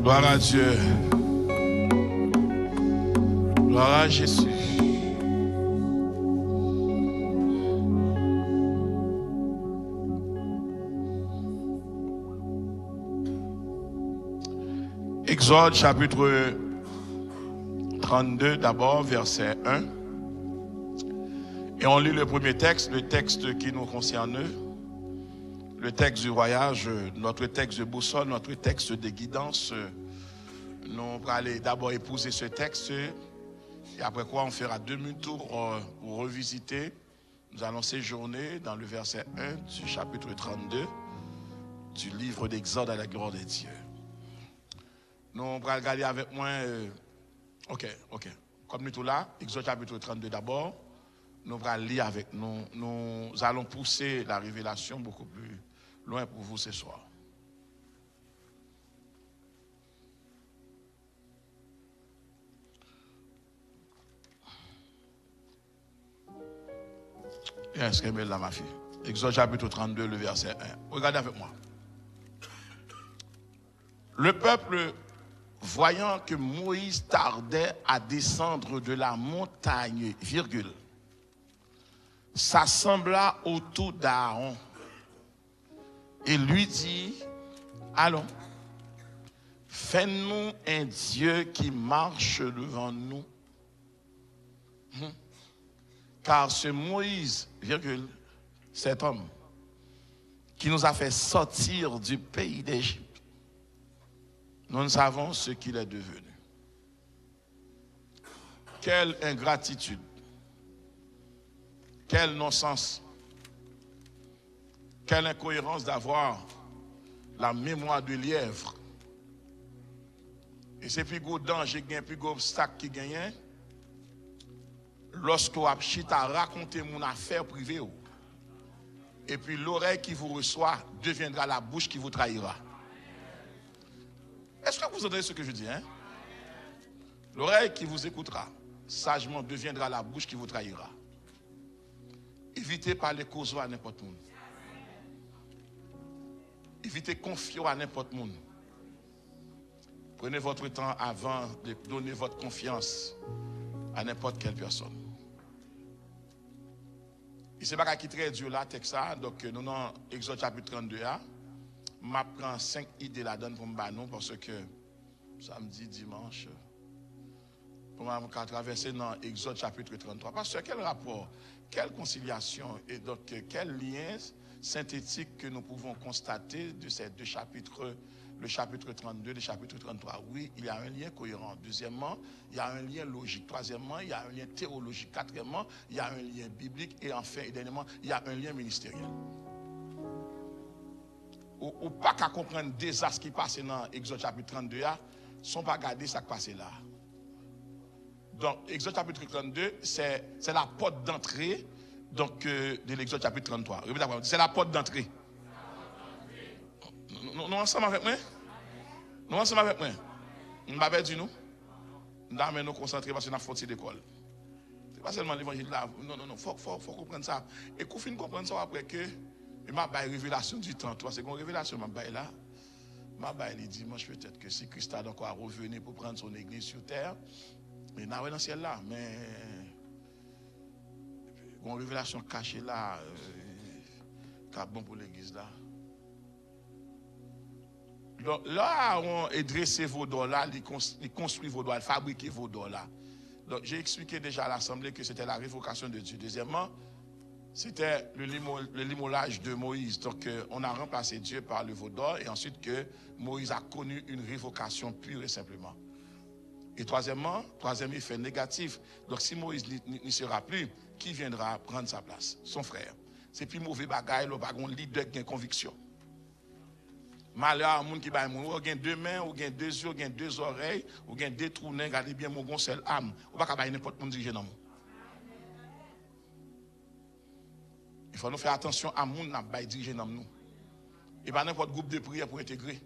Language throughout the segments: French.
Gloire à Dieu. Gloire à Jésus. Exode chapitre 32 d'abord, verset 1. Et on lit le premier texte, le texte qui nous concerne, le texte du voyage, notre texte de boussole, notre texte de guidance. Nous allons aller d'abord épouser ce texte et après quoi on fera demi-tour pour revisiter. Nous allons séjourner dans le verset 1 du chapitre 32 du livre d'Exode à la gloire de Dieu. Nous allons regarder avec moi, ok. Comme nous tous là, Exode chapitre 32 d'abord, nous allons lire avec nous. Nous allons pousser la révélation beaucoup plus loin pour vous ce soir. Est-ce qu'elle est là, ma fille? Exode chapitre 32, le verset 1. Regardez avec moi. Le peuple, voyant que Moïse tardait à descendre de la montagne, s'assembla autour d'Aaron et lui dit, allons, fais-nous un Dieu qui marche devant nous. Car ce Moïse, cet homme qui nous a fait sortir du pays d'Égypte, nous ne savons ce qu'il est devenu. Quelle ingratitude, quel non-sens, quelle incohérence d'avoir la mémoire de lièvre. Et c'est plus gros danger, plus gros obstacle qui gagne lorsque vous avez raconté mon affaire privée. Et puis l'oreille qui vous reçoit deviendra la bouche qui vous trahira. Est-ce que vous entendez ce que je dis? L'oreille qui vous écoutera sagement deviendra la bouche qui vous trahira. Évitez parler cause à n'importe qui. Évitez confier à n'importe qui. Prenez votre temps avant de donner votre confiance à n'importe quelle personne. Et c'est pas qui très dur là, texte ça. Donc nous dans Exode chapitre 32 je prends 5 idées là-dedans pour me battre parce que samedi, dimanche, pour me traverser dans Exode chapitre 33. Parce que quel rapport, quelle conciliation et donc quel lien synthétique que nous pouvons constater de ces deux chapitres, le chapitre 32 et le chapitre 33. Oui, il y a un lien cohérent. Deuxièmement, il y a un lien logique. Troisièmement, il y a un lien théologique. Quatrièmement, il y a un lien biblique. Et enfin, et dernièrement, il y a un lien ministériel. Ou pas qu'à comprendre des désastres qui passent dans Exode chapitre 32, sont pas garder ça qui passe là. Donc, Exode chapitre 32, c'est la porte d'entrée donc, de l'Exode chapitre 33. C'est la porte d'entrée. Nous ensemble avec moi? Nous ensemble avec moi? Nous ne pas dit nous? Nous allons nous concentrer parce que nous avons fait d'école. Ce n'est pas seulement l'évangile là. Non, il faut comprendre ça. Et qu'on finisse comprendre ça après que je vais révélation du temps. C'est une révélation là. Je vais dimanche peut-être que si Christ a encore revenu pour prendre son église sur terre, mais il y a dans le ciel là. Mais une révélation cachée là, qui est bon pour l'église là. Donc là, on est dressé vos dos là, il construit vos dos, il fabrique vos dos là. Donc j'ai expliqué déjà à l'Assemblée que c'était la révocation de Dieu. Deuxièmement, c'était le limogeage de Moïse. Donc on a remplacé Dieu par le veau d'or et ensuite que Moïse a connu une révocation pure et simplement. Et troisièmement, troisième effet négatif. Donc si Moïse n'y sera plus, qui viendra prendre sa place? Son frère. C'est plus mauvais bagaille, le bagon leader qui a conviction. Malheur à moun qui ba moun, ou gen deux mains, ou gen deux yeux, ou gen deux oreilles, ou gen deux trous, regardez bien mon seul âme. Ou pas ka n'importe moun diriger dans moun. Il faut nous faire attention à moun n'a ba diriger dans nous. Et pas n'importe groupe de prière pour intégrer.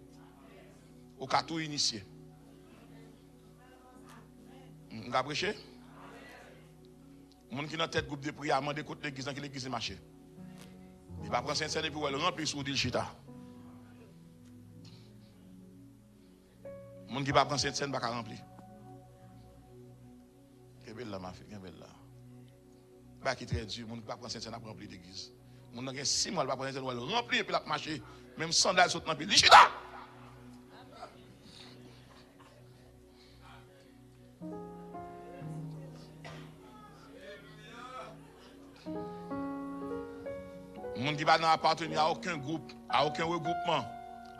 Au cas tout initié. On va prêcher? Moun qui dans tête groupe de prière, mandé côté l'église, dans l'église marché. Il va prendre Saint-Saint et puis il remplir sous le chita. Moun qui va prendre cette scène pas rempli. Quelle belle là ma fille, quelle belle là. Bah qui très dur, moun qui va prendre cette scène pas rempli d'église. Moun qui 6 mois va prendre cette scène rempli et puis la marcher, même sandales saute dans pied. Lichita. Moun qui va pas appartenir à aucun groupe, à aucun regroupement,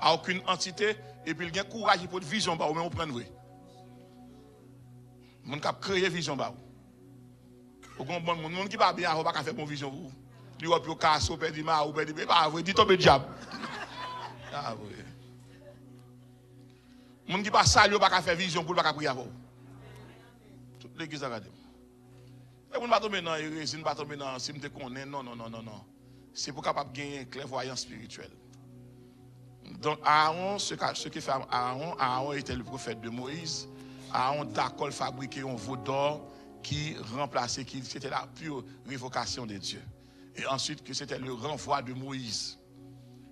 à aucune entité, et puis il a courage pour vision, ou même prendre vrai. Moun qui a créé vision, ou bon moun qui va bien, ou pas faire bon vision vous. Lui ou puis casse ou perdre ma ou perdre pas vrai, dit tomber diable. Ah oui. Moun qui pas saluer, ou pas faire vision pour pas prier avant. Toute l'église a regardé. Et moun pas tomber dans hérésie, pas tomber dans si me te connaît, non. C'est pour capable gagner une clairvoyance spirituelle. Donc Aaron, ce qui fait Aaron était le prophète de Moïse. Aaron d'accord fabriqué un veau d'or qui remplaçait, qui c'était la pure révocation de Dieu. Et ensuite que c'était le renvoi de Moïse.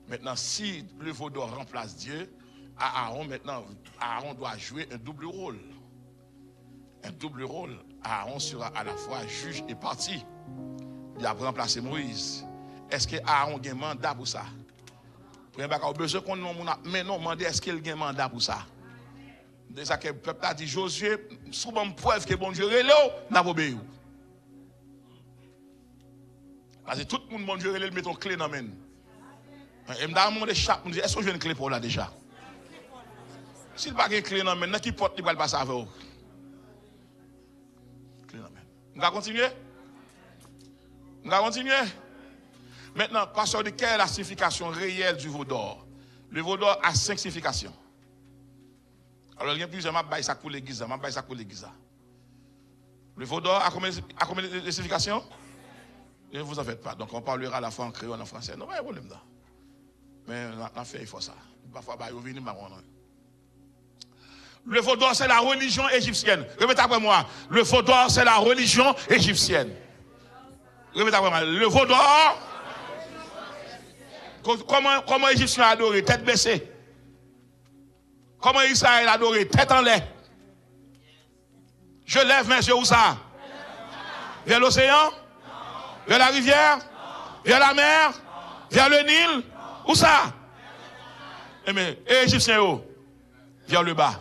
Maintenant, si le veau d'or remplace Dieu, à Aaron maintenant, Aaron doit jouer un double rôle. Un double rôle. Aaron sera à la fois juge et parti. Il a remplacé Moïse. Est-ce que Aaron a un mandat pour ça? Mais non, demandez est-ce qu'il a un mandat pour ça? C'est ça que le peuple a dit, Josué, souvent preuve que bon Dieu est là, n'a pas obéi. Parce que tout le monde, bon Dieu, il met une clé dans la main. Et me demande chaque monde, est-ce que j'ai une clé pour là déjà? S'il n'y a pas une clé dans la main, qui porte, il va passer avec vous. Clé dans la main. On va continuer? On va continuer? Maintenant, pasteur, quelle est la signification réelle du veau d'or? Le veau d'or a 5 significations. Alors, il y a plusieurs, je vais ça pour l'église. Le veau d'or a combien de significations? Ne vous en faites pas. Donc, on parlera à la fois en créole, en français. Non, il n'y a pas de problème là. Mais on fait, il faut ça. Parfois, il faut venir. Le veau d'or, c'est la religion égyptienne. Répétez après moi. Le veau d'or, c'est la religion égyptienne. Répétez après moi. Le veau d'or. Comment les Égyptiens adoré? Tête baissée. Comment Israël adoré? Tête en l'air. Je lève mes yeux où ça? Vers l'océan? Vers la rivière? Vers la mer? Vers le Nil? Où ça? Et les Égyptiens, vers le bas.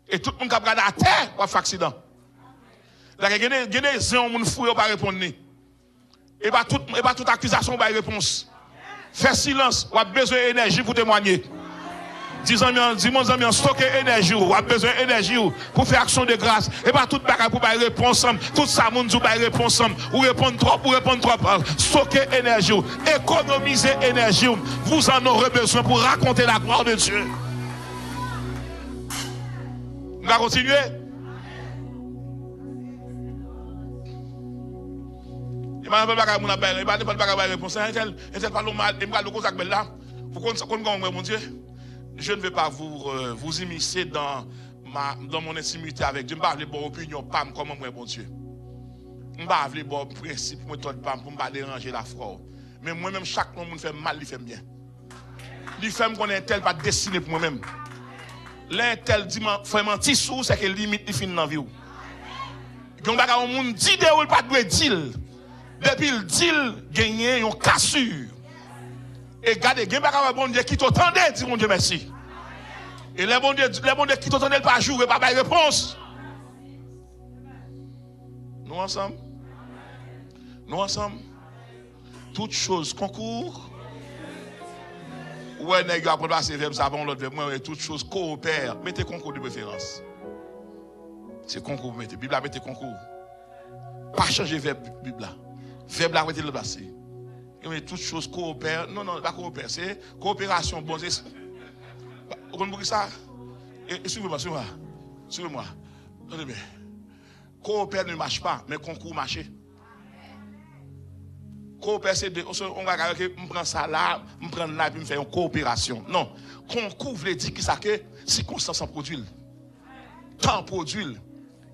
Et tout le monde qui a regardé à terre, va faire accident. Il y a des gens qui ne fouillent pas répondre. Et pas toute accusation, pas réponse. Fais silence, ou a besoin d'énergie pour témoigner. Dis mon ami, stocker énergie, ou a besoin d'énergie pour faire action de grâce. Et pas toute bagarre pour pas réponse. Tout ça, moun ou pas réponse. Ou répondre trop. Stocker énergie, économiser énergie. Vous en aurez besoin pour raconter la gloire de Dieu. On va continuer. Je ne vais pas vous immiscer dans mon intimité avec Dieu. Je ne vais pas avoir opinion, pas comme moi, bon Dieu. Je ne vais pas avoir principe, pour ne pas déranger la foi. Mais moi-même, chaque monde fait mal, il fait bien. Il fait qu'on est tel pas destiné pour moi-même. L'intel dit, fait mentir sous, c'est que limite, il finit dans la vie. Quand on monde dit, il pas de deal. Depuis le deal, gagné une cassure. Et regardez, il y a bon Dieu qui t'entendait, dit mon Dieu merci. Et les bon Dieu qui t'entendait pas jouer, pas de réponse. Nous ensemble. Toutes choses concourent. Ouais, nèg après passer verbe ça avant l'autre verbe moi toutes choses coopèrent. Mettez concours de préférence. C'est concours mettez Bible mettez concours. Pas changer verbe Bible là. Verbe là mettez le passer. Mais toutes choses coopèrent. Non, pas coopère, c'est coopération bon c'est. Vous comprenez ça? Suivez-moi. Attendez bien. Coopère ne marche pas, mais concours marche. Coopère, c'est on va regarder, on prend ça là, on prend là, puis on fait une coopération. Non. Concours veut dire que ça que circonstances en produit. Temps produit.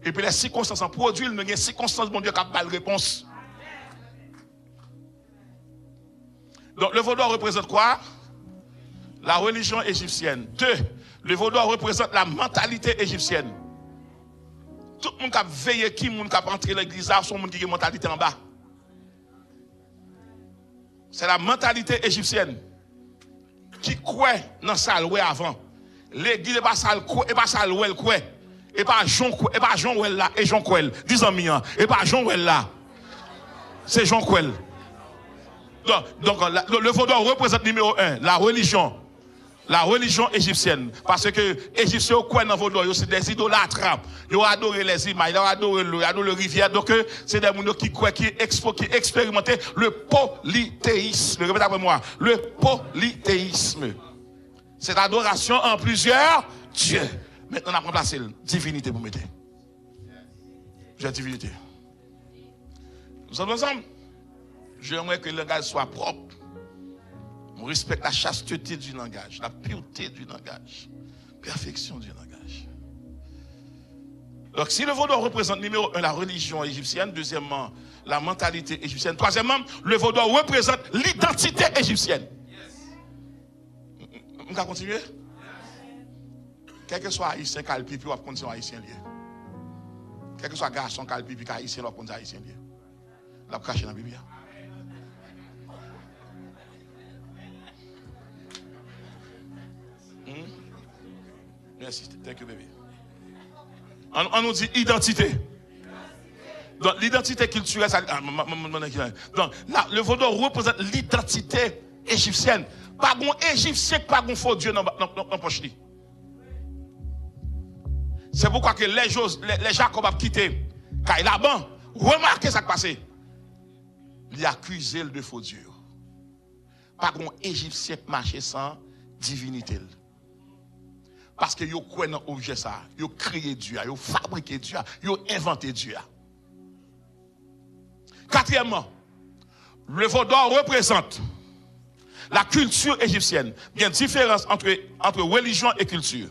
Et puis les circonstances en produit, il y a des circonstances, bon Dieu, qui a pas de réponse. Donc le veau d'or représente quoi? La religion égyptienne. 2. Le vaudou représente la mentalité égyptienne. Tout le monde qui a veillé, qui monde qui a entré dans l'église, son monde qui a une mentalité en bas. C'est la mentalité égyptienne qui croit dans ça avant. L'église n'est pas ça le croit. Et pas Jean Ouel là, et Jean Ouel. 10 ans, et pas Jean Ouel là. C'est Jean Ouel. Donc le vaudou représente numéro 1, la religion. La religion égyptienne. Parce que les Égyptiens croient dans vaudou, c'est des idolâtres. Ils ont adoré les images, ils ont adoré l'eau, ils ont adoré la rivière. Donc c'est des gens qui croient, qui expérimentent le polythéisme. Répétez après moi. Le polythéisme. C'est l'adoration en plusieurs dieux. Maintenant, on a remplacé la divinité pour mettre. J'ai divinité. Nous sommes ensemble. J'aimerais que le langage soit propre. On respecte la chasteté du langage, la pureté du langage, perfection du langage. Donc, si le vaudou représente numéro 1 la religion égyptienne, deuxièmement, la mentalité égyptienne, troisièmement, le vaudou représente l'identité égyptienne. On va continuer? Quel que soit haïtien, calpipi, on va continuer haïtien lié. Quel que soit garçon, calpipi, haïtien, on va continuer haïtien lié. On va cacher dans la Bible. Merci, thank you, baby. On nous dit identité. Donc, l'identité culturelle, donc, là, le vaudou représente l'identité égyptienne. Pas un égyptien, pas un faux Dieu dans la poche. C'est pourquoi que les Jacob ont quitté Laban. Remarquez ce qui s'est passé. Il a accusé de faux Dieu. Pas un égyptien qui marche sans divinité. Parce que vous croyez dans l'objet ça, vous créez Dieu, vous fabriquez Dieu, vous inventez Dieu. Quatrièmement, le vaudou représente la culture égyptienne. Il y a une différence entre religion et culture.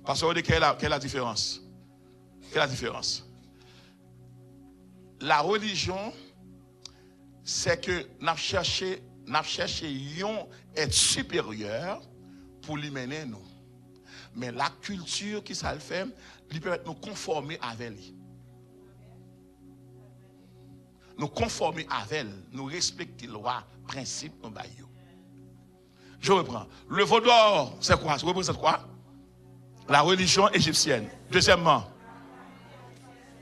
Parce que quelle est la différence? Quelle est la différence? La religion, c'est que nous cherchons être supérieur pour lui mener nous. Mais la culture qui ça le fait, il peut nous conformer avec lui. Nous conformer avec elle, nous respecter les lois, principes, nous baillons. Je reprends. Le vaudou, c'est quoi? Ça représente quoi? La religion égyptienne. Deuxièmement.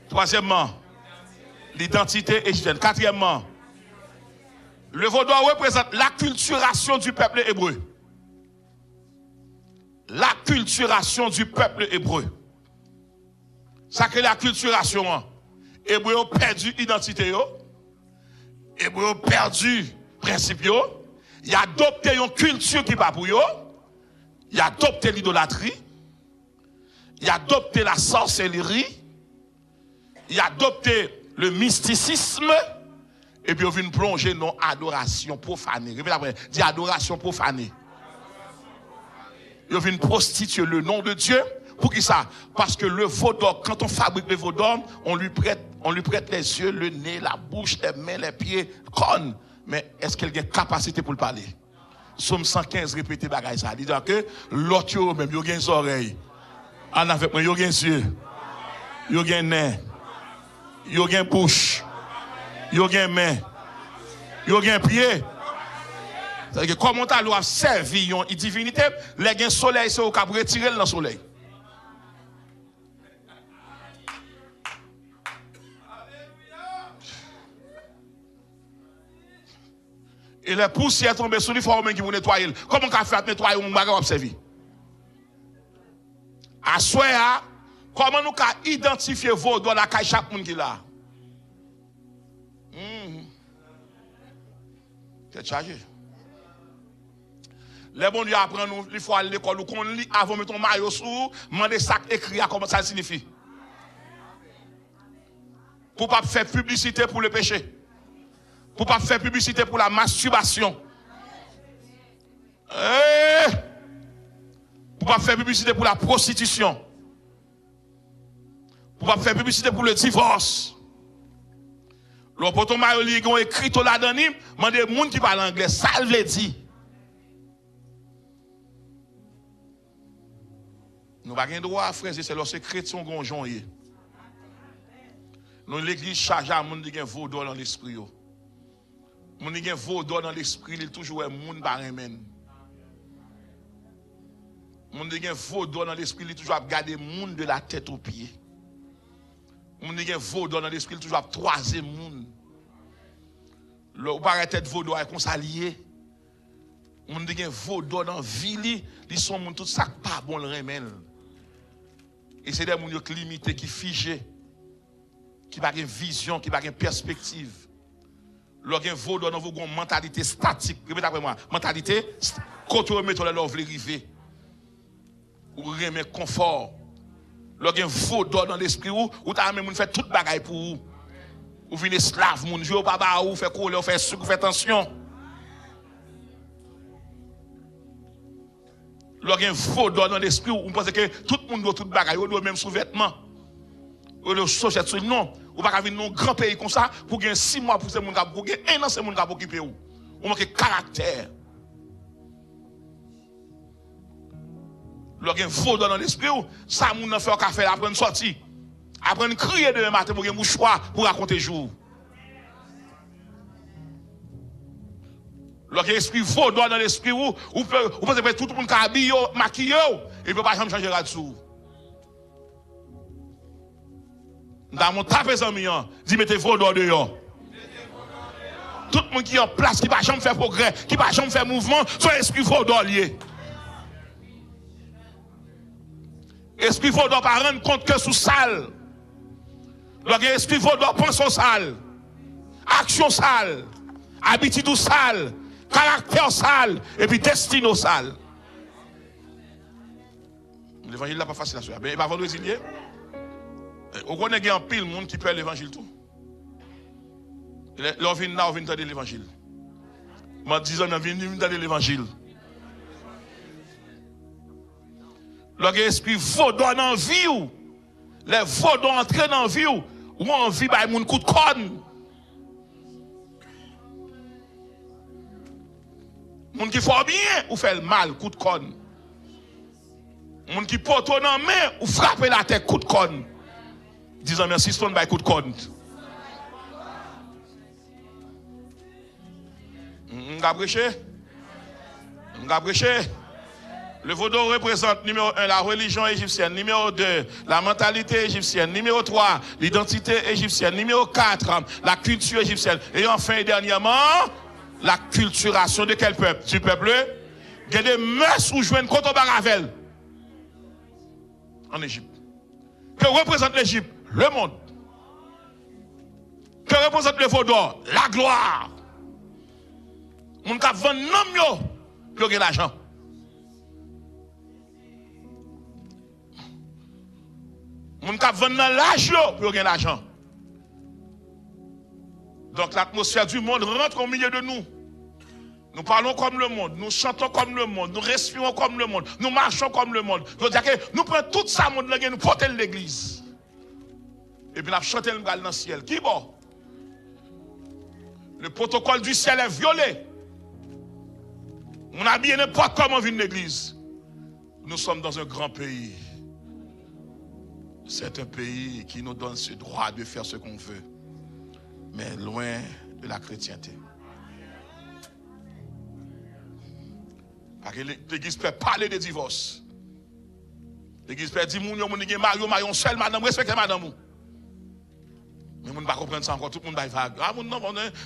Troisièmement. L'identité égyptienne. Quatrièmement. Le vaudou représente l'acculturation du peuple hébreu. L'acculturation du peuple hébreu. Ça que l'acculturation. Hébreu ont perdu l'identité. Hébreu ont perdu le principe. Il a adopté une culture qui n'est pas pour eux. Il a adopté l'idolâtrie. Il a adopté la sorcellerie. Il a adopté le mysticisme. Et puis, on vient plonger dans adoration profanée. Répétez après, dis adoration profanée. Il vient prostituer le nom de Dieu. Pour qui ça? Parce que le vaudou, quand on fabrique le vaudou, on lui prête les yeux, le nez, la bouche, les mains, les pieds, cornes. Mais est-ce qu'elle a une capacité pour le parler? Somme 115 répété bagaille ça. Il dit que l'autre même, il a des oreilles. En avec moi, il a des yeux. Il a des nez. Il a des bouche. Il a des mains. Il a des pieds. C'est-à-dire que comment tu as servi une divinité, les soleil, c'est au cas de retirer le soleil. Et les poussières tombent sur les formes qui vont nettoyer. Comment on fait nettoyer un bagage observé? À soi, comment nous identifier vos dans la caille chaque monde qui là? C'est chargé. Les bons Dieu apprennent nous, il faut aller à l'école, qu'on lit avant de mettre ton maillot sous, demander ça écrit à comment ça signifie. Pour ne pas faire publicité pour le péché. Pour ne pas faire publicité pour la masturbation. Pour ne pas faire publicité pour la prostitution. Pour ne pas faire publicité pour le divorce. Le poton Mario qui ont écrit tout là-dedans, demande des gens qui parlent anglais, ça veut dire. Nous n'avons pas le droit à frère, c'est lorsque chrétiens ont jonné. Nous l'église charge à monde qui a vaudou dans l'esprit. Moun qui a vaudou dans l'esprit, il toujours un monde par même. Moun qui a vaudou dans l'esprit, il toujours garder monde de la tête aux pieds. Moun qui a vaudou dans l'esprit, il toujours troisième monde. Le paraît tête vaudou est comme ça lié. Moun qui a vaudou dans vie, ils sont moun tout ça pas bon le remède. Et c'est des moun qui limités, qui figés, qui pas de vision, qui pas de perspective. Lorsqu'un vaudou dans vos mentalité statique, répétez après moi, mentalité quand vous mettez là, vous voulez arriver. Ou remet confort. Lorsqu'un vaudou dans l'esprit ou t'as même fait toute bagaille pour vous. Ou venez esclave, moun jouer pas ba ou fait coller, ou fait sucre, ou fait tension. Lorsqu'un vaudou dans l'esprit, on pense que tout le monde doit tout bagaille, ou doit même sous-vêtements. Ou doit chaussettes sur non. Ou pas venir dans un grand pays comme ça pour gagner 6 mois pour ces moun pour gagner 1 an ces moun pour occuper ou. On manque caractère. Lorsqu'un vaudou dans l'esprit, ça moun nan fait café apprendre sortir. Apprendre crier demain matin pour gagner mouchoir pour raconter jour. Lorsqu'un esprit vaudou dans l'esprit ou pensez que tout le monde qui habillé, maquillé et peut pas jamais changer là-dessous. Dans mon tapé amis, dit mettez vaudou dehors. Tout le monde qui est en place, qui ne va jamais faire progrès, qui ne va jamais faire mouvement, son esprit vaudou lié. Esprit vaudou ne pas rendre compte que sous sale. L'esprit vaudou pense au sale. Action sale. Habitude sale. Caractère sale. Et puis destinée sale. L'évangile n'est pas facile à suivre. Mais il va vendredi lié. Vous connaissez un pile monde qui perd l'évangile tout. L'on vient là, on vient entendre l'évangile. Moi, 10 ans, on vient entendre l'évangile. L'esprit vaudou dans la vie, les vaudou entrent dans la vie, ou on vit par un coup de conne. Moun qui fait bien, ou fait le mal, coup de conne. Moun qui porte dans la main, ou frappe la tête, coup de conne. Disons merci, c'est un coup de conne. M'ga prêché. Le vaudou représente numéro 1 la religion égyptienne, numéro 2 la mentalité égyptienne, numéro 3 l'identité égyptienne, numéro 4 la culture égyptienne et enfin et dernièrement la culturation de quel peuple? Du peuple. Il y a des mœurs où jouent contre Baravel en Égypte. Que représente l'Égypte? Le monde. Que représente le vaudou? La gloire. Mon cap vend nom yo pour gagner l'argent. Mon cap vend dans l'argent pour gagner l'argent. Donc l'atmosphère du monde rentre au milieu de nous. Nous parlons comme le monde, nous chantons comme le monde, nous respirons comme le monde, nous marchons comme le monde. C'est-à-dire que nous prenons tout ça monde là nous portons l'église. Et puis nous chantons le dans le ciel. Qui bon? Le protocole du ciel est violé. On a bien n'importe comment vivre l'église. Nous sommes dans un grand pays. C'est un pays qui nous donne ce droit de faire ce qu'on veut, mais loin de la chrétienté. Parce que l'église peut parler de divorce. L'église peut dire, mon marion seul, madame, respectez madame. Mais on ne va pas comprendre ça encore, tout le monde va vague. Ah, non,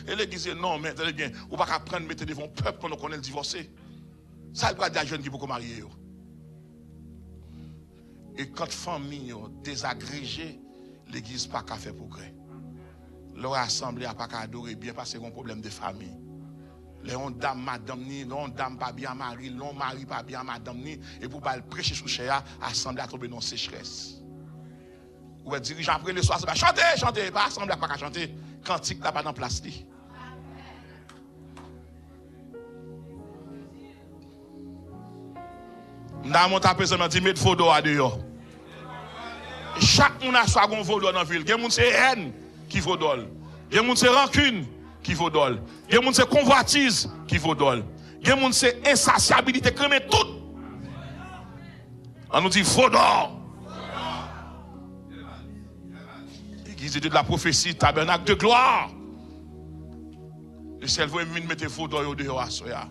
et l'église, non, mais très bien. On ne va pas prendre, mettre devant le peuple quand on connaît le divorcé. Ça, il y a des jeunes qui peuvent marier. Et quand la famille est désagrégée, l'église n'a pas qu'à faire progrès. Leur assemblée n'a pas qu'à adorer bien parce qu'il y a un problème de famille. Les dame, madame, ni, non, dame pas bien mari, non, mari pas bien madame, ni, et pour pas le prêcher sous chéa, assemblée à tomber dans sécheresse. Ou être dirigeant après le soir, c'est pas chanter, pas assemblée pas qu'à chanter, cantique là pas dans place. Dans mon tapé, ça m'a dit, mettez vaudou à dehors. Chaque monde a soit un vaudou dans la ville. Il y a des gens qui vaudou. Il y a des gens c'est rancune qui vaut d'ol. Il y a des gens c'est convoitise qui vaut d'ol. Il y a des gens c'est insatiabilité, crémer tout. On nous dit vaut d'or. L'église de la prophétie, tabernacle de gloire. Le ciel vous mettre vaut d'or au dehors à soya.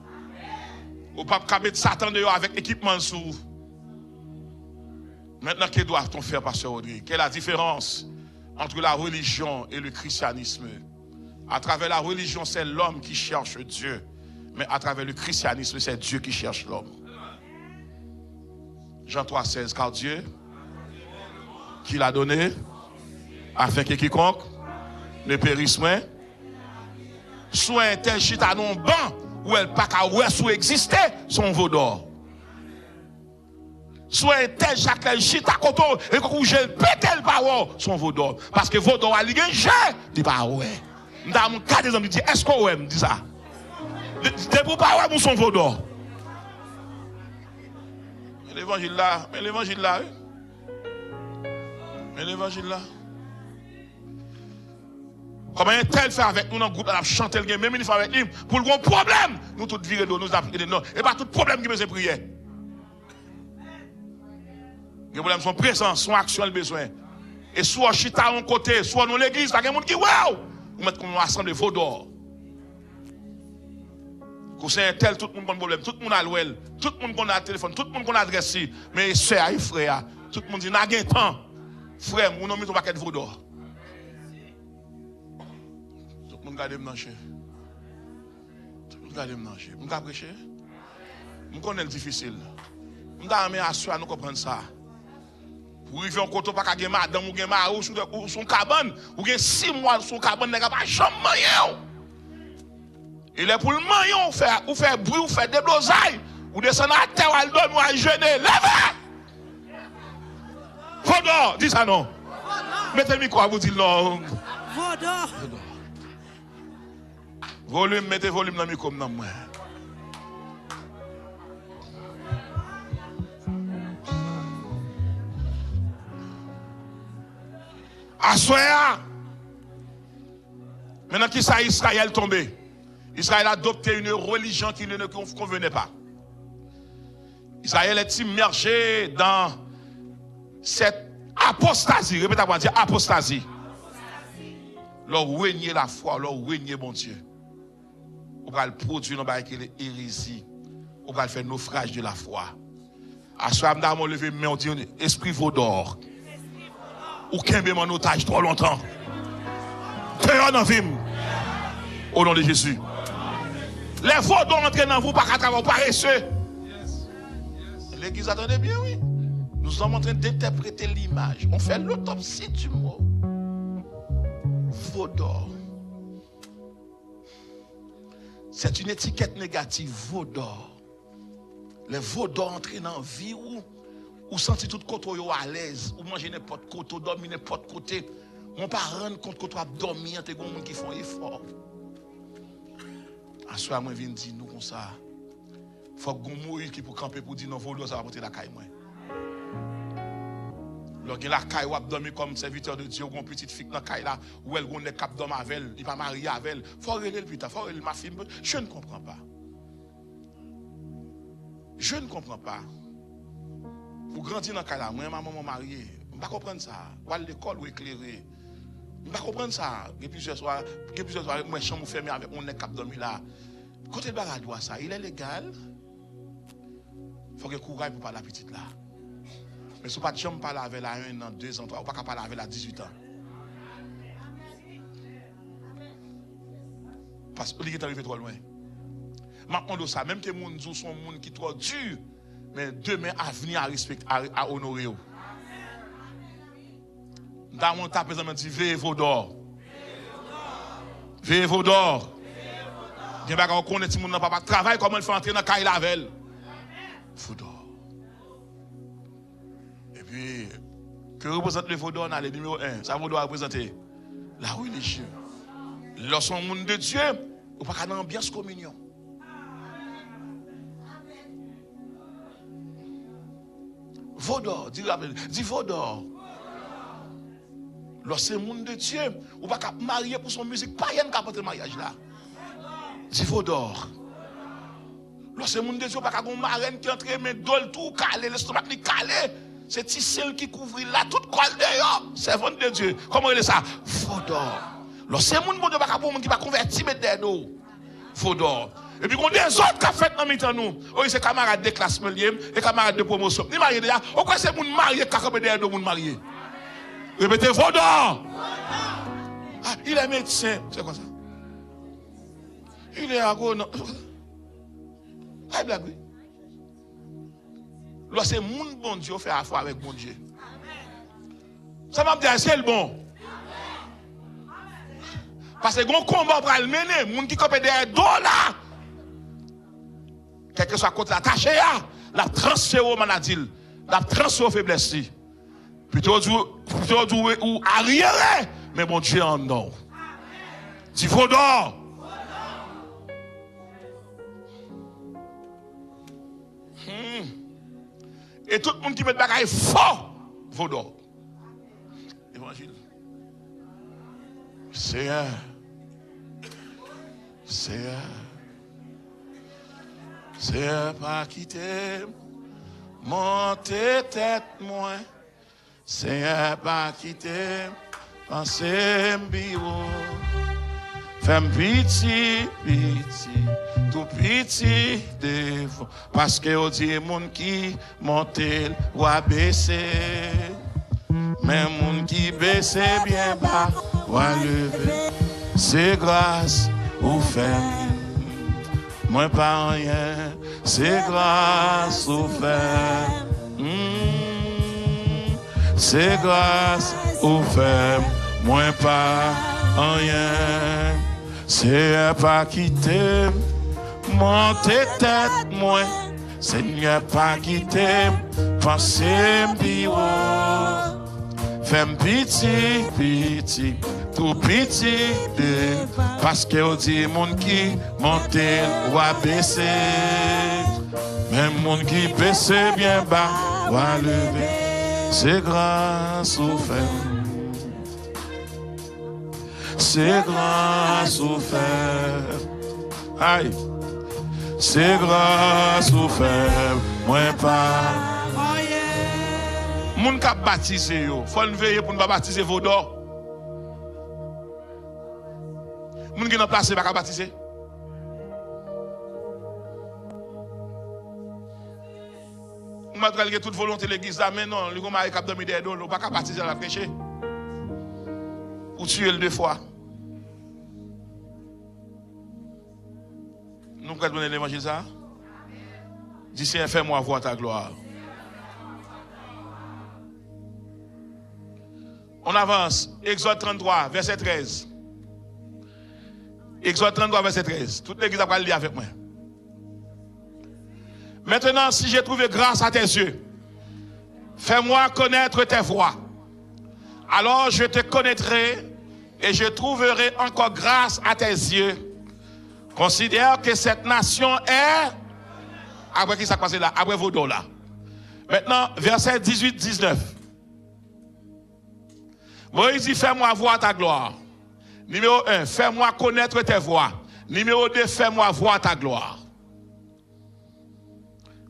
Ou pas mettre Satan dehors avec équipement sous. Maintenant, que doit-on faire, pasteur Audrey? Quelle est la différence entre la religion et le christianisme? À travers la religion, c'est l'homme qui cherche Dieu. Mais à travers le christianisme, c'est Dieu qui cherche l'homme. Jean 3,16, car Dieu, qui l'a donné, afin que quiconque ne périsse moins, soit un tel chita non ban, ou elle pas qu'à ouais sous exister, son vaut d'or. Soit un tel chaque chita koto, et quand j'ai pété le parole, son vaut d'or. Parce que vaut d'or a ligé, j'ai dit pas ouais. Dans mon cas, des hommes disent, est-ce qu'on ouais, me dit ça? C'est pour pas ouais, son vaut d'or. Mais l'évangile là, oui. Mais l'évangile là. Comment un tel fait avec nous dans le groupe, on a chanté le game, même il fait avec lui, pour le gros problème, nous tous virer de nous appliquer de nous. Et pas tout problème qui besoin de prier. Les problèmes sont présents, son action le besoin. Et soit chita à un côté, soit dans l'église, il y a des gens qui waouh! Vous mettez comme ensemble de vos d'or. Quand c'est un tel, tout le monde a un problème, tout le monde a l'ouel, tout le monde a un téléphone, tout le monde a adresse, mais soeur et frère, tout le monde dit, n'a pas temps. Frère, nous n'avons pas un paquet de vos d'or. Tout le monde regarde me manger. Tout le monde regarde me manger. Je vais prêcher. Je connais le difficile. Je vais assurer nous comprendre ça. Vous vivez en côté, pas qu'à madame ou mari ou son cabane, ou 6 mois son cabane, n'est pas jamais moyen. Il est pour le moyen, ou faire bruit, ou faire des blosailles, ou descendre à terre, ou dormir, ou jeûner. Levez! Vaudor, dis ça non. Mettez le micro à vous dire non. Vaudor. Volume, mettez volume dans le micro, non, moi. Assoya. Maintenant qui ça Israël tombé. Israël a adopté une religion qui ne convenait pas. Israël est immergé dans cette apostasie. Répétez-moi, dire apostasie. Leur régner la foi, leur régner bon Dieu. On va le produire dans l'hérésie. On va le faire naufrage de la foi. Assoya, on levé main, on dit esprit vaudor. Ou qu'un mon otage trop longtemps. Terre dans vie. Au nom de Jésus. Les faux doivent entrer dans vous par à travers paresseux. L'église attendez bien, oui. Nous sommes en train d'interpréter l'image. On fait l'autopsie du mot. Vaudor. C'est une étiquette négative. Vaudor. Les vaudors entrent dans la vie ou sentir tout côté à l'aise, ou manger n'importe côté, ou dormir n'importe côté. On ne pas rendre compte que tu as dormi, tu as des gens qui font effort. À ce moment, je viens dire nous comme ça. Il faut que Moïse qui pour camper pour dire non, vaudor, ça va porter la caille. Lorsque la caille ou dormir comme serviteur de Dieu, ou une petite fille dans la caille là, ou elle est cap d'homme avec elle, il n'est pas marié avec elle. Il faut regarder le putain, il faut regarder ma fille. Je ne comprends pas. Je ne comprends pas. Pour grandir dans le cas là, moi, ma maman mariée, je ne peux pas comprendre ça. Ou à l'école ou éclairé. Je ne peux pas comprendre ça. Il y a plusieurs soirs, moi, je suis fermé avec mon cap dormi là. Côté de bagage, ça, il est légal. Il faut que courage pour parler à la petite là. Mais si vous ne pouvez pas parler avec la 1 an, 2 ans, 3 ans, vous ne pouvez pas parler avec la 18 ans. Parce que vous est arrivé trop loin. Maintenant, ça, même que les gens sont des gens qui sont trop durs, mais demain, à venir à respecter, à honorer. Dans mon tas, présentement, dit veillez vos d'or. Veillez vos d'or. Il y a des gens qui connaissent mon papa travail, comment il fait entrer dans le caille lavel. Vos d'or. Et puis, que représente le vos d'or dans le numéro 1? Ça vous doit représenter la religion. Lorsqu'on est un monde de Dieu, on ne peut pas dans l'ambiance communion. Vaudor, dis Vaudor. Lorsque c'est monde de Dieu, ou pas marier pour son musique, pas rien qu'à porter mariage là. Il faut d'or. Lorsque c'est monde de Dieu, pas qu'à une marraine qui entre mais dol tout calé, l'estomac qui calé. C'est Tissel qui couvre là, toute colle dehors. Servant de Dieu. Comment il est ça? Faut d'or. Lorsque c'est monde de pas pour monde qui va convertir mais d'eau. Faut d'or. Et puis, on a des autres qui ont fait dans le nous. Oui, c'est camarades de classe millième et camarades de promotion. Ni marié déjà. Pourquoi c'est moun marié qui a comme derrière moun marié? Répétez, Vaudor. Ah, il est médecin. C'est quoi ça? Il est agronom. Ah, blague, oui. Là, c'est moun bon Dieu fait affaire avec bon Dieu. Ça m'a dit, c'est le bon. Parce que un combat pour le mener, moun qui copé derrière dos là. Quel que soit contre la tâche, la transfert au manadil, la transfert aux faiblesses. Plutôt ou arrière, mais bon Dieu en non. Dis Vaudor. Et tout le monde qui met bagaille fort, Vaudor. Évangile. Seigneur. Seigneur. Seigneur, pas quitter, monter tête moins. Seigneur, pas quitter, penser m'biro. Femme pitié, tout pitié défaut. Parce que on dit moun qui monte ou a baissé. Mais moun qui baisse bien bas ou a lever. C'est grâce ou fait. Moi pas rien, c'est grâce au fait. C'est grâce au fait. Moi pas rien, c'est pas quitter. Monter tête moi, Seigneur pas quitter. Penser bureau, fais pitié. Tout petit, parce que on dit monde qui monte ou a baissé, même monde qui baisse bien bas ou a levé, c'est grâce au fait. C'est grâce au fait. Aïe, c'est grâce au fait. Moi pas. Moun qui a baptisé yo, faut nous veiller pour ne pas baptiser Vaudor. Moun qui n'a pas placé pas baptiser. On m'a dit que toute volonté l'église là mais non, le gars m'a cap dormir derrière nous, pas baptiser la prêcher. Ou tuer le deux fois. Nous pouvons donner l'évangile ça. Dis Seigneur, fais-moi voir ta gloire. On avance. Exode 33, verset 13. Exode 33, verset 13. Toute l'église va lire avec moi. Maintenant, si j'ai trouvé grâce à tes yeux, fais-moi connaître tes voies. Alors je te connaîtrai et je trouverai encore grâce à tes yeux. Considère que cette nation est... Après qui s'est passé là? Après vos dos là. Maintenant, verset 18-19. Moïse dit, fais-moi voir ta gloire. Numéro 1, fais-moi connaître tes voies. Numéro 2, fais-moi voir ta gloire.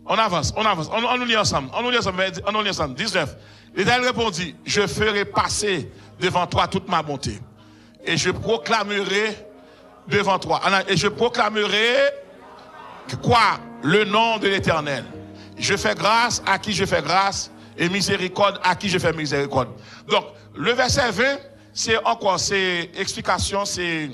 On avance. On nous lit ensemble. On nous lit ensemble. 19. L'Éternel répondit, je ferai passer devant toi toute ma bonté. Et je proclamerai devant toi. Et je proclamerai quoi? Le nom de l'Éternel. Je fais grâce à qui je fais grâce et miséricorde à qui je fais miséricorde. Donc, le verset 20, c'est encore, c'est explication, c'est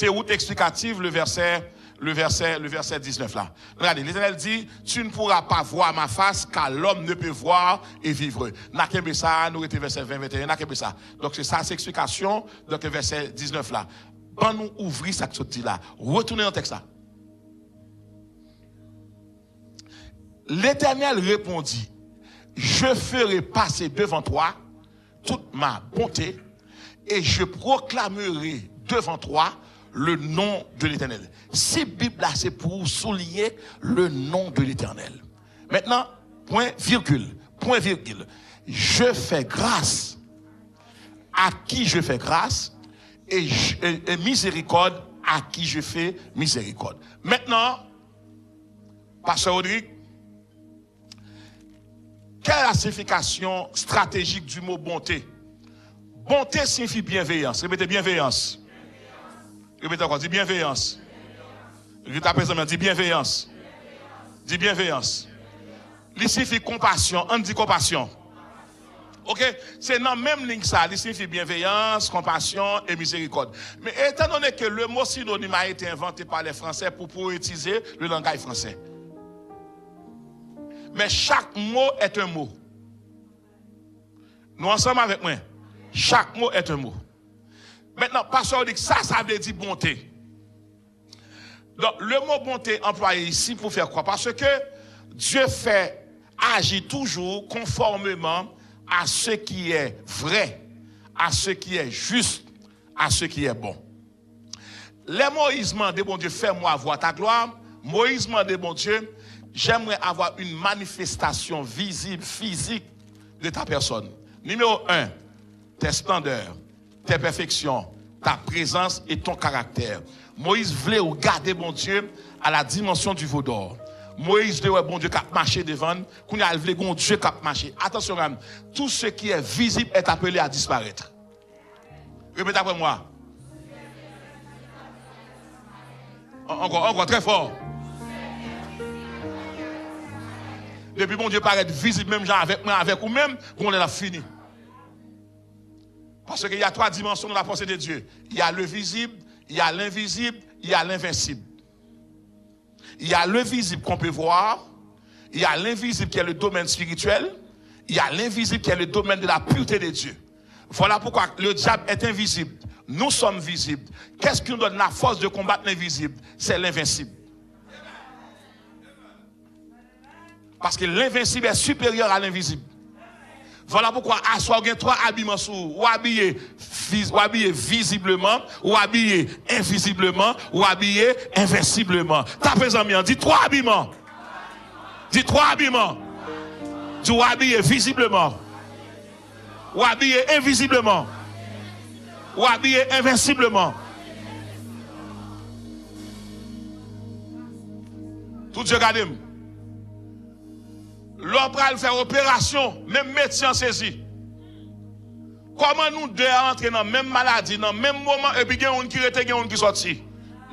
route explicative, le verset 19 là. Regardez, l'Éternel dit, tu ne pourras pas voir ma face car l'homme ne peut voir et vivre. Nakebe ça, nous étions verset 20, 21, nakebe ça. Donc c'est ça, c'est explication, donc le verset 19 là. Quand nous ouvrons ça que dit là, retournez dans le texte là. L'Éternel répondit, je ferai passer devant toi toute ma bonté et je proclamerai devant toi le nom de l'Éternel. Cette Bible là, c'est pour souligner le nom de l'Éternel. Maintenant, point virgule. Je fais grâce à qui je fais grâce, et miséricorde à qui je fais miséricorde. Maintenant, Pasteur Rodrigue, quelle est la signification stratégique du mot bonté? Bonté signifie bienveillance. Répétez bienveillance. Répétez encore, dis bienveillance. Dis bienveillance. Dis bienveillance. Il signifie compassion. On dit compassion. Ok? C'est dans la même ligne ça. Il signifie bienveillance, compassion et miséricorde. Mais étant donné que le mot synonyme a été inventé par les Français pour utiliser le langage français. Mais chaque mot est un mot. Nous ensemble avec moi. Chaque mot est un mot. Maintenant, pasteur dit que ça veut dire bonté. Donc, le mot bonté employé ici pour faire quoi? Parce que Dieu agit toujours conformément à ce qui est vrai, à ce qui est juste, à ce qui est bon. Les Moïse demandent, bon Dieu, fais-moi voir ta gloire. Moïse demandent, bon Dieu, j'aimerais avoir une manifestation visible, physique de ta personne. Numéro 1, tes splendeurs, tes perfections, ta présence et ton caractère. Moïse voulait regarder, bon Dieu, à la dimension du veau d'or. Moïse voulait, bon Dieu, qui a marché devant, qu'on a voulu, bon Dieu, qui a marché. Attention, tout ce qui est visible est appelé à disparaître. Répétez après moi. Encore, très fort. Depuis bon Dieu paraît visible, même gens avec moi, avec ou même, qu'on l'a fini. Parce qu'il y a 3 dimensions dans la pensée de Dieu. Il y a le visible, il y a l'invisible, il y a l'invincible. Il y a le visible qu'on peut voir, il y a l'invisible qui est le domaine spirituel, il y a l'invisible qui est le domaine de la pureté de Dieu. Voilà pourquoi le diable est invisible. Nous sommes visibles. Qu'est-ce qui nous donne la force de combattre l'invisible? C'est l'invincible. Parce que l'invincible est supérieur à l'invisible. Voilà pourquoi à soi, il y a 3 habillements sous, ou habillé visiblement, ou habillé invisiblement, ou habillé invinciblement. Tapez en mien, dis 3 habillements. Dis 3 habillements. Dis ou habillé visiblement, ou habillé invisiblement, ou habillé invinciblement. Tout Dieu regardez-moi. L'homme va faire opération, même médecin saisi. Comment nous deux entrer dans la même maladie, dans le même moment, et puis il y a un qui rete, il y a un qui sorti.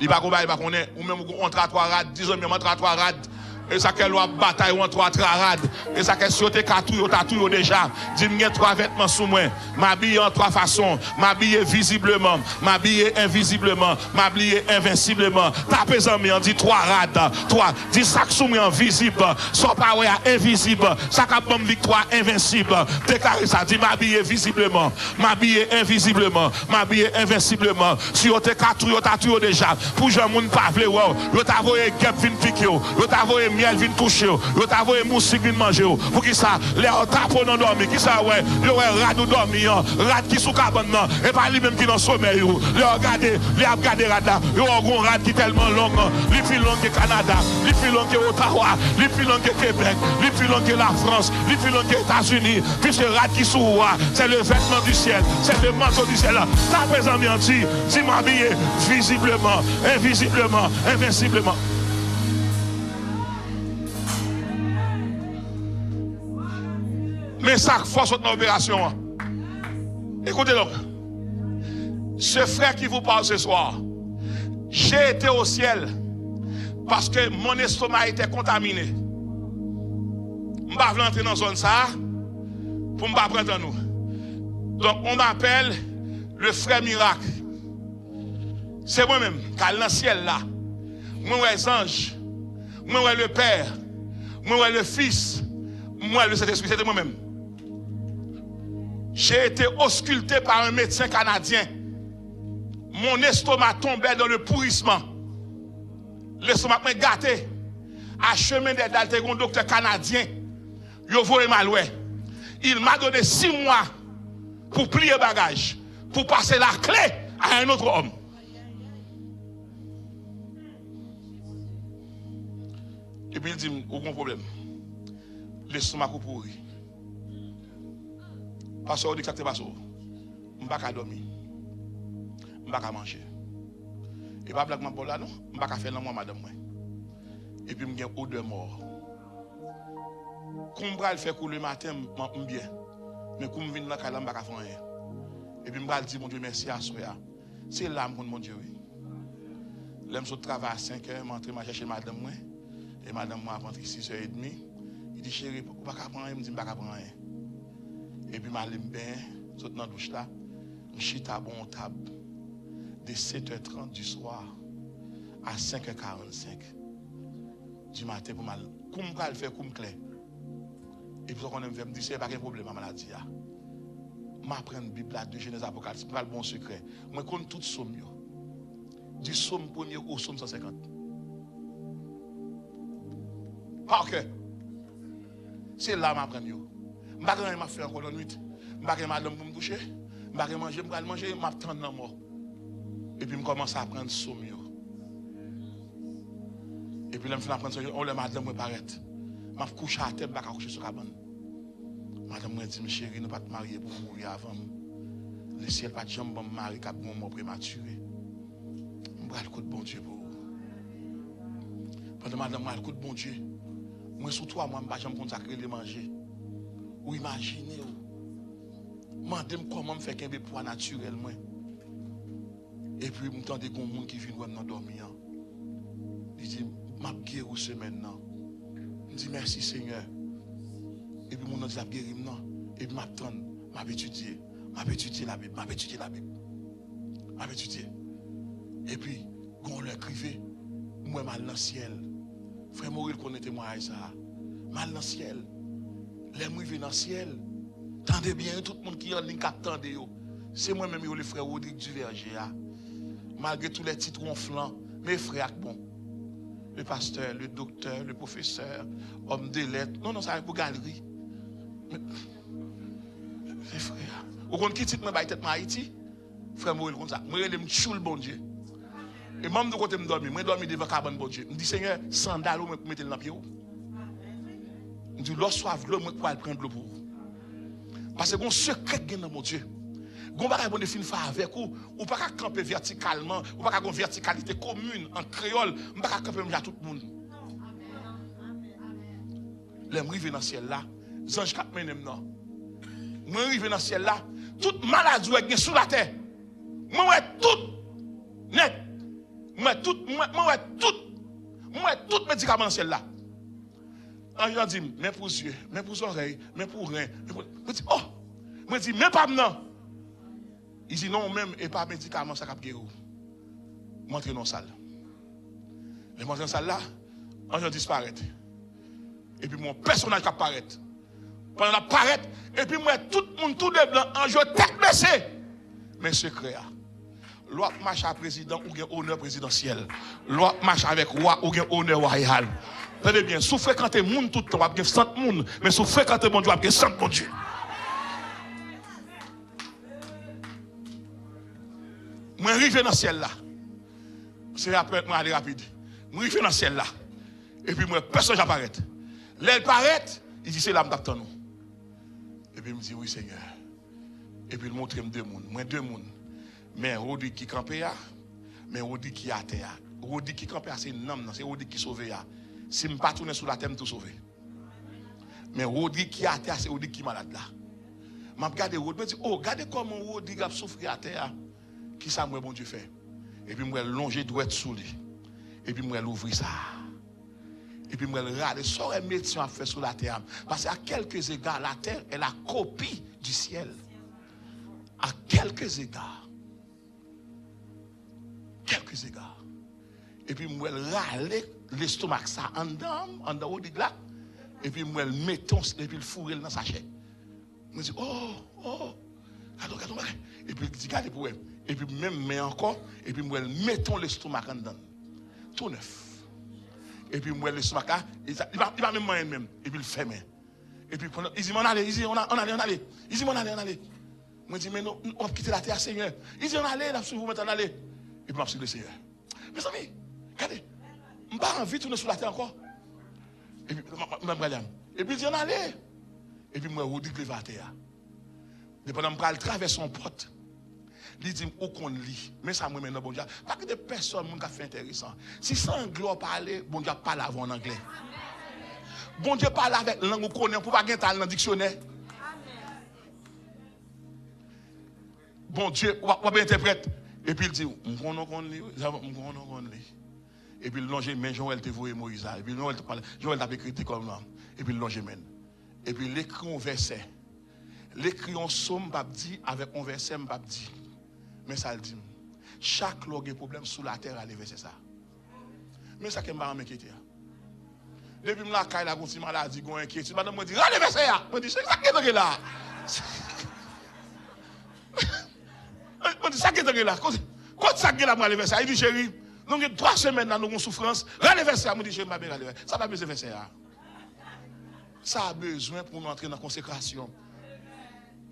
Il va connaître, ou même on entre à 3 rades, 10 ans, on entre à 3 rades. Et ça qu'elle a bataille ou entre 3 rades. Et ça qu'elle saute 4 tatouilles déjà. Dis-moi 3 vêtements sous moi. M'habiller en 3 façons. M'habiller visiblement. M'habiller invisiblement. M'habiller invinciblement. Tapez en moi, dit 3 rades. 3. Dis ça que sous moi invisible. Sans pas invisible. Ça qu'a bonne victoire invincible. Déclarez ça. Dis m'habiller visiblement. M'habiller invisiblement. M'habiller invinciblement. Si vous avez 4 tatouilles déjà. Pour que les gens ne pas vle wow. Vous avez guêpe vin piqué. Vous avez miel vient toucher, vous avez moustique vient manger. Pour qui ça, les tapons non dormi, qui ça ouais, le rat nous dormi, rat qui sous cabane et pas lui même qui dans sommeil. Le regarder, les a regardé rat là, il y a un rat qui tellement long, les plus long que Canada, les plus long que Ottawa, les plus long que Québec, les plus long que la France, les plus long que États-Unis. Puisque rat qui sous c'est le vêtement du ciel, c'est le manteau du ciel. Tapez en mien dit m'habiller visiblement, invisiblement, invinciblement. Mais ça force notre opération. Écoutez donc. Ce frère qui vous parle ce soir, j'ai été au ciel parce que mon estomac était contaminé. Je ne vais pas entrer dans la zone ça pour ne pas prendre à nous. Donc on m'appelle le frère miracle. C'est moi-même, car dans le ciel là, moi les anges, moi le Père, moi le Fils, moi le Saint-Esprit, c'était moi-même. J'ai été ausculté par un médecin canadien. Mon estomac tombait dans le pourrissement. L'estomac m'a gâté. À chemin des dalles, un docteur canadien. Il voyait mal. Il m'a donné 6 mois pour plier bagage, pour passer la clé à un autre homme. Et puis il dit, aucun problème. L'estomac est pourri. Pasteur dit que ça ne passe pas. je ne peux pas dormir. Je ne peux pas manger. Et pas blague pour là non, je ne peux pas faire l'amour madame moi. Et puis je suis odeur mort. Quand je fais couler le matin, je suis bien. Mais quand je viens dans la je ne peux pas faire rien. Et puis je dis mon Dieu merci à soi. C'est là mon Dieu. Là je travaille à 5 heures, je vais chercher madame moi. Et madame moi rentre 6h30. Il dit chérie, vous ne pouvez pas prendre rien, je dis je ne peux pas prendre rien. Et puis je suis bien, je suis dans la douche là, je suis à bon table. De 7h30 du soir à 5h45 du matin pour mal. Comme je le faire comme clair. Et puis on me dit c'est pas un problème ma maladie. Je m'apprends la Bible de Genèse Apocalypse, pas le bon secret. Moi je connais tout somme du somme premier au somme 150. Par que c'est là que je m'apprends. Je ne vais pas faire encore la nuit. Je ne vais pas madame pour me coucher. Je ne vais pas manger, je vais manger, je vais attendre la mort. Et puis je commence à apprendre somme. Et puis là je apprendre somme, on le madame me paraît. Je couche à terre, je ne vais pas coucher sur la cabane. Madame me dit chérie, ne pas te marier pour mourir avant. Le ciel pas de jambe pour me marier car mon mort prématuré. Je vais le coup de bon Dieu pour vous. Pendant madame le coup de bon Dieu. Moi surtout moi je ne vais pas consacrer les manger. Ou imaginez demandez comment me faire qu'un bébé pour naturel moi. Et puis je m'entends des gens qui viennent dans dormir. Il dit m'a guéri ce maintenant. Je dis merci Seigneur. Et puis mon nom dit guéri maintenant. Et puis m'attend, m'a étudié la Bible, m'a étudié. Et puis quand on l'écrivait, moi mal dans le ciel. Frère Maurice connaissait moi ça. Mal dans le ciel. Les mouilles dans le ciel. Tendez bien, tout le monde qui est en ligne attendez yo. C'est moi-même le frère Rodrigue du Verger. Malgré tous les titres ronflants, mes frères, bon. Le pasteur, le docteur, le professeur, homme de lettres. Non, ça va pour galerie. Mes frères. Vous comprenez qui titre moi tête Haïti? Frère Maurice comme ça. Moi je me choule bon Dieu. Et même de côté me dormir, moi dormir devant cabane bon Dieu. Me dit Seigneur, sandales ou me mettre dans pied. Me dit l'eau soif l'eau moi pour aller prendre l'eau pour vous. Parce que bon secret dans mon Dieu. Gon pas bon définir faire avec ou pas camper verticalement, ou pas une verticalité commune en créole, on pas camper même tout le monde. Les rive dans ciel là, ange cap menem non. Moi rive dans ciel là, toute maladie est sous la terre. Moi tout net. Moi tout médicament dans ciel là. Ange dit mais pour yeux, mais pour oreilles, mais pour rein. Moi dit oh, moi dit mais pas non. Il dit non, même, et pas médicament, ça cap guérir. Montrez dans la salle. Les montrez dans la salle là, on disparaît. Et puis mon personnage qui apparaît. Pendant la paraît, et puis moi, tout le monde, tout de blanc, en jeu tête baissée. Mais secret. Loi marche à président ou bien honneur présidentiel. Loi marche avec roi ou bien honneur royal. Tenez bien, sous fréquenter le monde tout le temps, vous avez 100 monde, mais sous fréquenter mon Dieu, vous avez 100 mon Dieu. Moi, je arrive dans le ciel là. C'est après, moi, aller rapide. Moi, je arrive dans le ciel là. Et puis, moi, personne n'apparaît. L'aile paraît, il dit, c'est là, je nous. Et puis, il me dit, oui, Seigneur. Et puis, il montre deux mondes. Moi, deux mondes. Mais Rodi qui campait, mais Rodi qui a terre. Rodi qui campait, c'est un homme, c'est Rodi qui sauve. Si je ne pas tourner sur la terre, je tout sauver. Mais Rodi qui a terre, c'est Rodi qui est malade là. Je regarde Rodi, je me dis, oh, regardez comment Rodi a souffert à terre. Qui ça, moi, bon Dieu fait? Et puis, moi, longer doit être sous lui. Et puis, moi, l'ouvrir ça. Et puis, moi, regarder ce que les médecins ont fait sur la terre. Parce qu'à quelques égards, la terre est la copie du ciel. À quelques égards. Quelques égards. Et puis, moi, râler l'estomac, ça, en dedans, de là. Et puis, moi, mettons, et puis, le fourrer dans sa chair. Je me dis, oh. Attends. Et puis, il dit, regardez pour elle. Et puis, même, mais encore, et puis, moi, mettons l'estomac en dedans. Tout neuf. Et puis, moi, l'estomac, il va même manger même. Et puis, il fait même. Et puis, il dit, on allait. Il dit, on allait. Moi, je dis, mais non, on va quitter la terre, Seigneur. Il dit, on allait, là, vous maintenant, allez. Et puis, je suis le Seigneur. Mes amis, regardez, je n'ai pas envie de tourner sur la terre encore. Et puis, il dit, on allait. Et puis, moi, je dis, je vais à la terre. Et pendant que je traverse son porte, Il dit, où qu'on lit. Mais ça, moi, maintenant, bon Dieu, pas que des personnes qui ont fait intéressant. Si ça anglais parler, bon Dieu parle avant en anglais. Bon Dieu parle avec langue qu'on connaît pour pas gagner dans le dictionnaire. Bon Dieu, on va interprète. Et puis il dit, on lit. Et puis il longe main, Joël te voyé Moïse. Et puis Joël t'a écrit comme ça. Et puis il longe main. Et puis l'écrit un verset. L'écrit en somme, pas dit, avec un verset, pas dit. Mais ça le dit. Chaque log problème sous la terre, allez verser ça. Mais ça qui m'a inquiété. Depuis que je suis là, je suis maladie, je suis inquiété. Madame me dit, allez verser ça. Je dis, c'est ça qui est là. Je dis, ça qui est là. Quand ça qui est là, je vais verser ça. Il dit, chérie, nous avons 3 semaines dans nos souffrances. Allez verser ça. Je dis, chérie, je vais verser ça. Ça va besoin de verser ça. Ça a besoin pour nous entrer dans la consécration.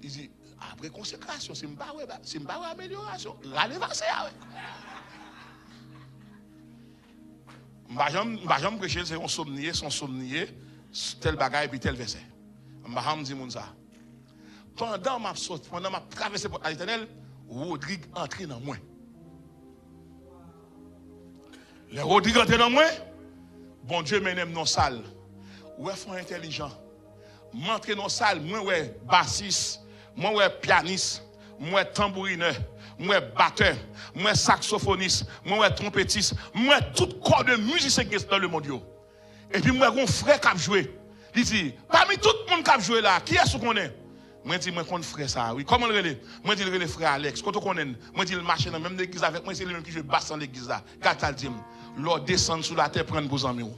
Il dit, après consécration, c'est une barre amélioration. Allez verser ça. Je ne vais jamais prêcher, c'est un somnier, son somnier, tel bagaille, puis tel verset. Je ne vais jamais dire ça. Pendant ma sortie, pendant ma traversée pour l'Éternel, Rodrigue entre dans moi. Les Rodrigue entre dans moi, bon Dieu m'aime dans la salle. Ouais, font intelligent. M'entre dans la salle, moi, ouais, bassiste, moi, ouais, pianiste, moi, tambourineur. Moi batteur, moi saxophoniste, moi trompettiste, moi tout corps de musicien qui est dans le monde. Et puis moi un frère qui a joué. Il dit, parmi tout le monde qui a joué là, qui est-ce qu'on est? Moi dis moi connais frère ça, oui. Comment le relais? Moi dis le frère Alex, quand on connaît, moi dis le marché dans même l'église avec moi, c'est lui même qui joue basse dans l'église là. Quand il dit, l'or descend sur la terre prendre vos amis.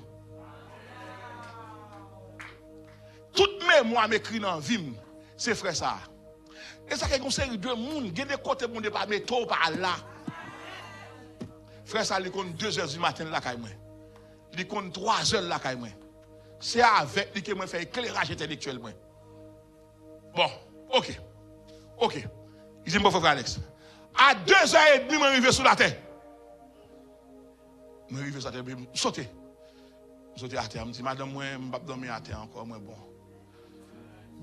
Toute mémoire m'écrit dans vie, c'est frère ça. Et ça, c'est une série de monde. Il y a des côtés pour ne pas mettre par là. Frère, ça, il compte 2h du matin là, il compte 3h là, c'est avec lui que je fais éclairage intellectuel. Bon, ok. Il dit, mon frère Alex, à 2h30, je arrive sur la terre. Je arrive sur la terre, je saute. Je saute à terre. Je me dis, madame, je ne vais pas dormir à terre encore. Bon.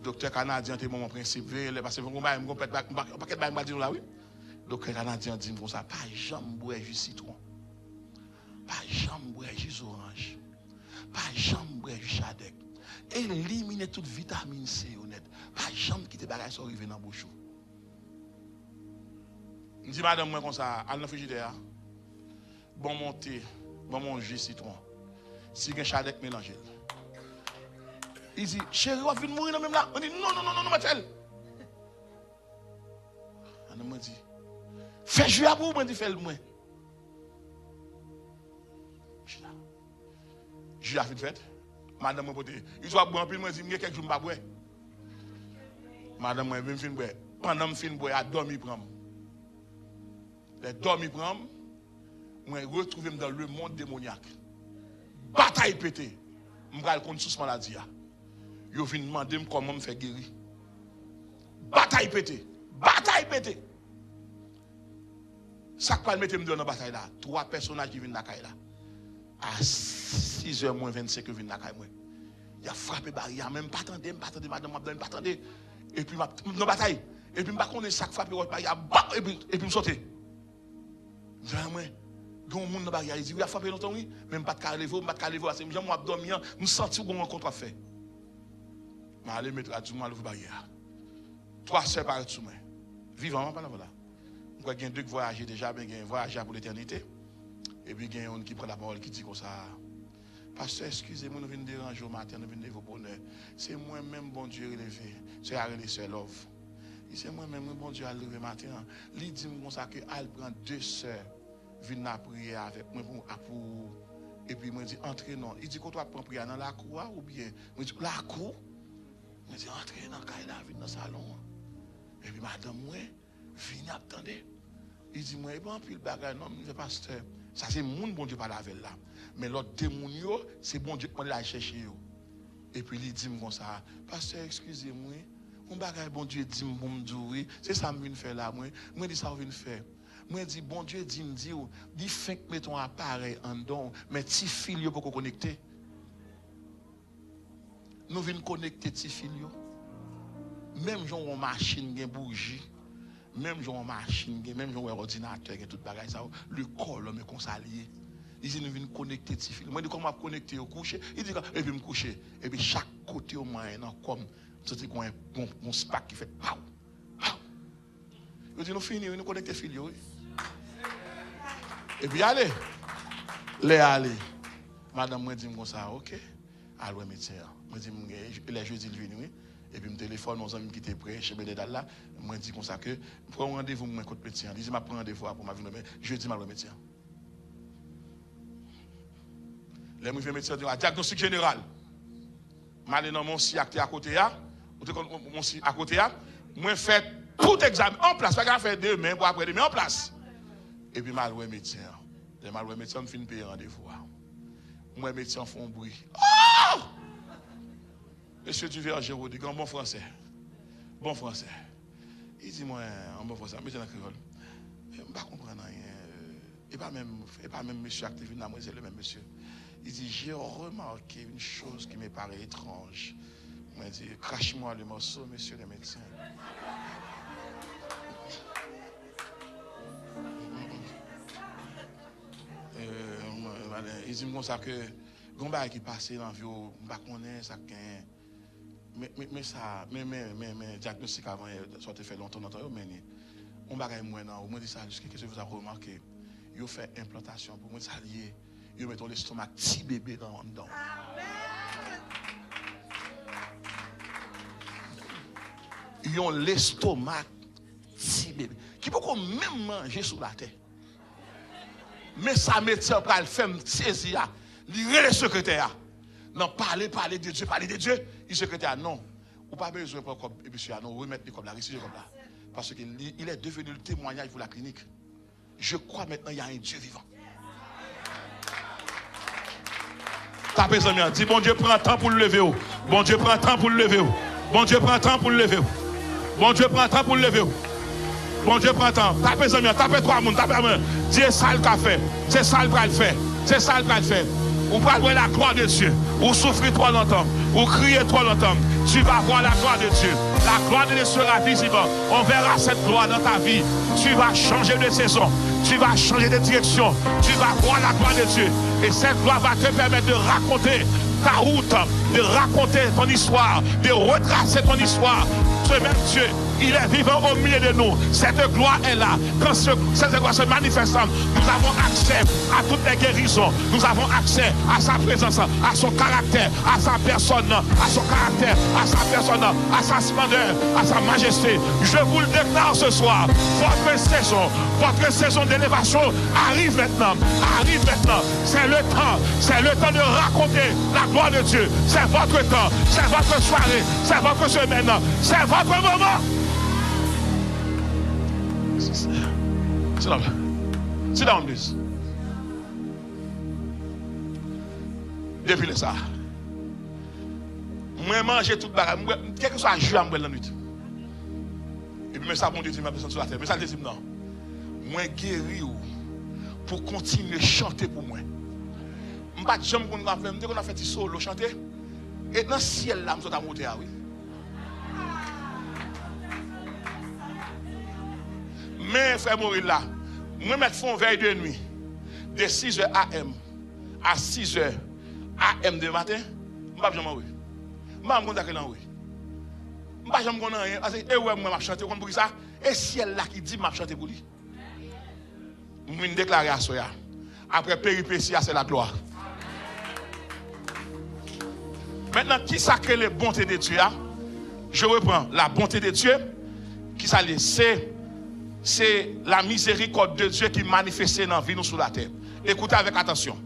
Docteur canadien, c'est mon principe. Parce que je ne vais pas oui. Docteur canadien dit comme ça, pas jamais boire jus citron. Pas jamais boire jus orange. Pas jamais boire jus chadec. Éliminer toute vitamine C honnête. Pas jamais quitter bagage sur arriver dans bouche. Je dis madame moi comme ça, à la frigidaire. Bon mon thé, bon mon jus citron. Si un chadec mélangé. Il dit, chérie, on va mourir même là. On dit, non, Matel. On m'a dit, fais jouer à vous, on dit, fais le moins. Je l'ai fait. Madame m'a dit, il doit boire un peu, il m'a dit, il y a quelques jours, je ne vais pas boire. Madame m'a dit, pendant que je finis de boire, elle dormi prendre. Elle dormi prendre, je me retrouve dans le monde démoniaque. Bataille pété. Je vais contre sous maladie. Yo vient demander comment me faire guérir. Bataille pété. Ça quoi mettre me dans la bataille là. 3 personnages qui viennent dans la caille là. À 6h moins 25 viennent dans la caille moi. Il a frappé barrière même pas attendre, madame pas attendre. Et puis dans la bataille et puis pas connait ça frappé barrière et puis me sauter. Jamais gon monde dans barrière il dit il a frappé longtemps oui, même pas de carlevo, c'est moi dormir, me sentir qu'on rencontre à faire. Je vais aller mettre à tout le monde barrière. 3 sœurs par dessus moi. Vivant, pas là. Je vais 2 qui voyagent déjà, mais il voyagé pour l'éternité. Et puis il y a un qui prend la parole qui dit comme ça. Pasteur, excusez-moi, nous venons déranger au matin, nous venons de vos bonheurs. C'est moi-même, bon Dieu, relevé. C'est à les sœurs love. C'est moi-même, bon Dieu, à lever matin. Il dit comme ça que elle prend 2 sœurs, viennent prier avec moi pour. Et puis il me dit, entrez non. Il dit qu'on doit prendre prière dans la cour ou bien. Je dis, la cour? Je dis, entrez dans le cas, viens dans le salon. Et puis madame, moi, venez attendre. Il dit, moi, bon, puis le bagage, non, le pasteur. Ça, c'est mon bon Dieu par la veille là. Mais l'autre démon, c'est bon Dieu qui l'a cherché. Et puis il dit comme ça, pasteur, excusez-moi, mon bagage, bon Dieu dit pour me dire, c'est ça que je viens faire là. Moi, dis ça, je viens faire. Moi, dis, bon Dieu dit, me dit, fin que mettons appareil en don, mais ti fil pour connecter. Nous venons connecter ti fil. Même genre une machine, une bougie. même genre en machine, même genre en ordinateur, et tout bagage ça, le corps l'homme est consalié. Il dit nous venons connecter tes fils. Moi dis comment connecter au coucher, il dit et puis me coucher et puis chaque côté au moins comme c'est qu'on un spark qui fait pow. Il dit nous finir, nous connecter fils oui. Et puis allez. Madame moi dit comme ça, OK. Allô médecin. Moi dis les jeudi il vient et puis me téléphone nos amis qui étaient prêts chez Bédédal là, moi dit comme ça que prends rendez-vous moi côté médecin. Il dit m'a prendre rendez-vous pour ma venir jeudi mal médecin. Les moi médecin dit diagnostic général. Mal dans mon si à côté là, mon si à côté là, moi fait tout examen en place, pas faire demain pour après demain en place. Et puis mal médecin. Les mal médecin me fin payer rendez-vous. Moi médecin font bruit. Oh! Monsieur Duverger, dit bon français. Bon français. Il dit moi en bon français, monsieur dans créole. Je ne comprends rien. Et pas même monsieur actif dans moi, c'est le même monsieur. Il dit j'ai remarqué une chose qui me paraît étrange. Il dit crache-moi le morceau, monsieur le médecin. Il dit comme ça que Gomba qui passait dans la vie, on ne connaît ça. Mais ça, mais diagnostic avant, ça a fait longtemps, mais on va moins non, on me dit ça, qu'est-ce que vous avez remarqué? Ils fait implantation pour moi, ça lié, ils mettent l'estomac petit bébé dedans. Ils ont l'estomac petit bébé. Qui peut même manger sous la terre? Mais ça médecin pour le faire saisir, lire le secrétaire. Non, parler de Dieu, il secrétaire non. Ou pas besoin pour comme et puis non remettre comme la réciter comme là. Parce qu'il est devenu le témoignage pour la clinique. Je crois maintenant il y a un Dieu vivant. Tapez ça bien, dis bon Dieu prend temps pour le lever. Bon Dieu prend temps pour le lever. Bon Dieu prend temps pour le lever. Bon Dieu prend temps pour le lever. Bon Dieu prend temps. Tapez ça bien, tapez trois monde, tapez main. Dieu ça le fait. C'est ça le va le faire. C'est ça le va le faire. Ou pas voir la gloire de Dieu. Ou souffrir trop longtemps. Ou crier trop longtemps. Tu vas voir la gloire de Dieu. La gloire de Dieu sera visible. On verra cette gloire dans ta vie. Tu vas changer de saison. Tu vas changer de direction. Tu vas voir la gloire de Dieu. Et cette gloire va te permettre de raconter ta route, de raconter ton histoire, de retracer ton histoire. Ce même Dieu, il est vivant au milieu de nous. Cette gloire est là. Quand cette gloire se manifeste, nous avons accès à toutes les guérisons. Nous avons accès à sa présence, à son caractère, à sa personne, à son caractère, à sa personne, à sa splendeur, à sa majesté. Je vous le déclare ce soir. Votre saison d'élévation arrive maintenant. Arrive maintenant. C'est le temps de raconter la gloire de Dieu. C'est votre temps. C'est votre soirée. C'est votre semaine. C'est votre moment. Sit down, please. Depuis ça, moi manger toute bagarre, quel que soit jour à moi la nuit. Et puis mais ça bon Dieu m'a besoin sur la terre, mais ça dit non. Moi guéri pour continuer à chanter pour moi. M'pas jamais qu'on a fait, qu'on a fait solo chanter et dans le ciel là, m'sota monter oui. Mais frère Maurice là, moi mettre fond veille de nuit de 6h AM à 6h AM de matin, m'pas jamais oui. M'pas contacter là oui. M'pas jamais connait rien parce que et ouais moi m'a chanter pour ça et ciel là qui dit m'a chanter pour lui. Une déclaration après péripétie c'est la gloire. Maintenant qui ça que les bontés de Dieu? Je reprends la bonté de Dieu qui ça c'est la miséricorde de Dieu qui manifeste dans la vie nous sur la terre. Écoutez avec attention.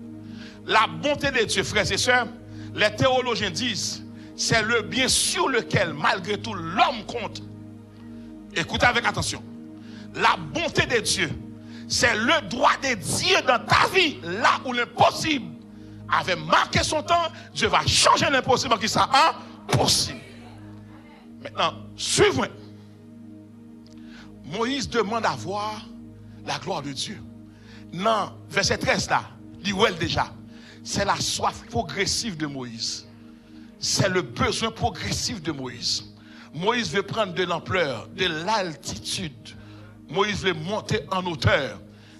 La bonté de Dieu, frères et sœurs, les théologiens disent, c'est le bien sur lequel, malgré tout, l'homme compte. Écoutez avec attention. La bonté de Dieu, c'est le droit de Dieu dans ta vie, là où l'impossible avait marqué son temps, Dieu va changer l'impossible qui sera impossible. Maintenant, suivez-moi. Moïse demande à voir la gloire de Dieu. Non, verset 13 là, dit ouais déjà. C'est la soif progressive de Moïse. C'est le besoin progressif de Moïse. Moïse veut prendre de l'ampleur, de l'altitude Moïse est monté en hauteur.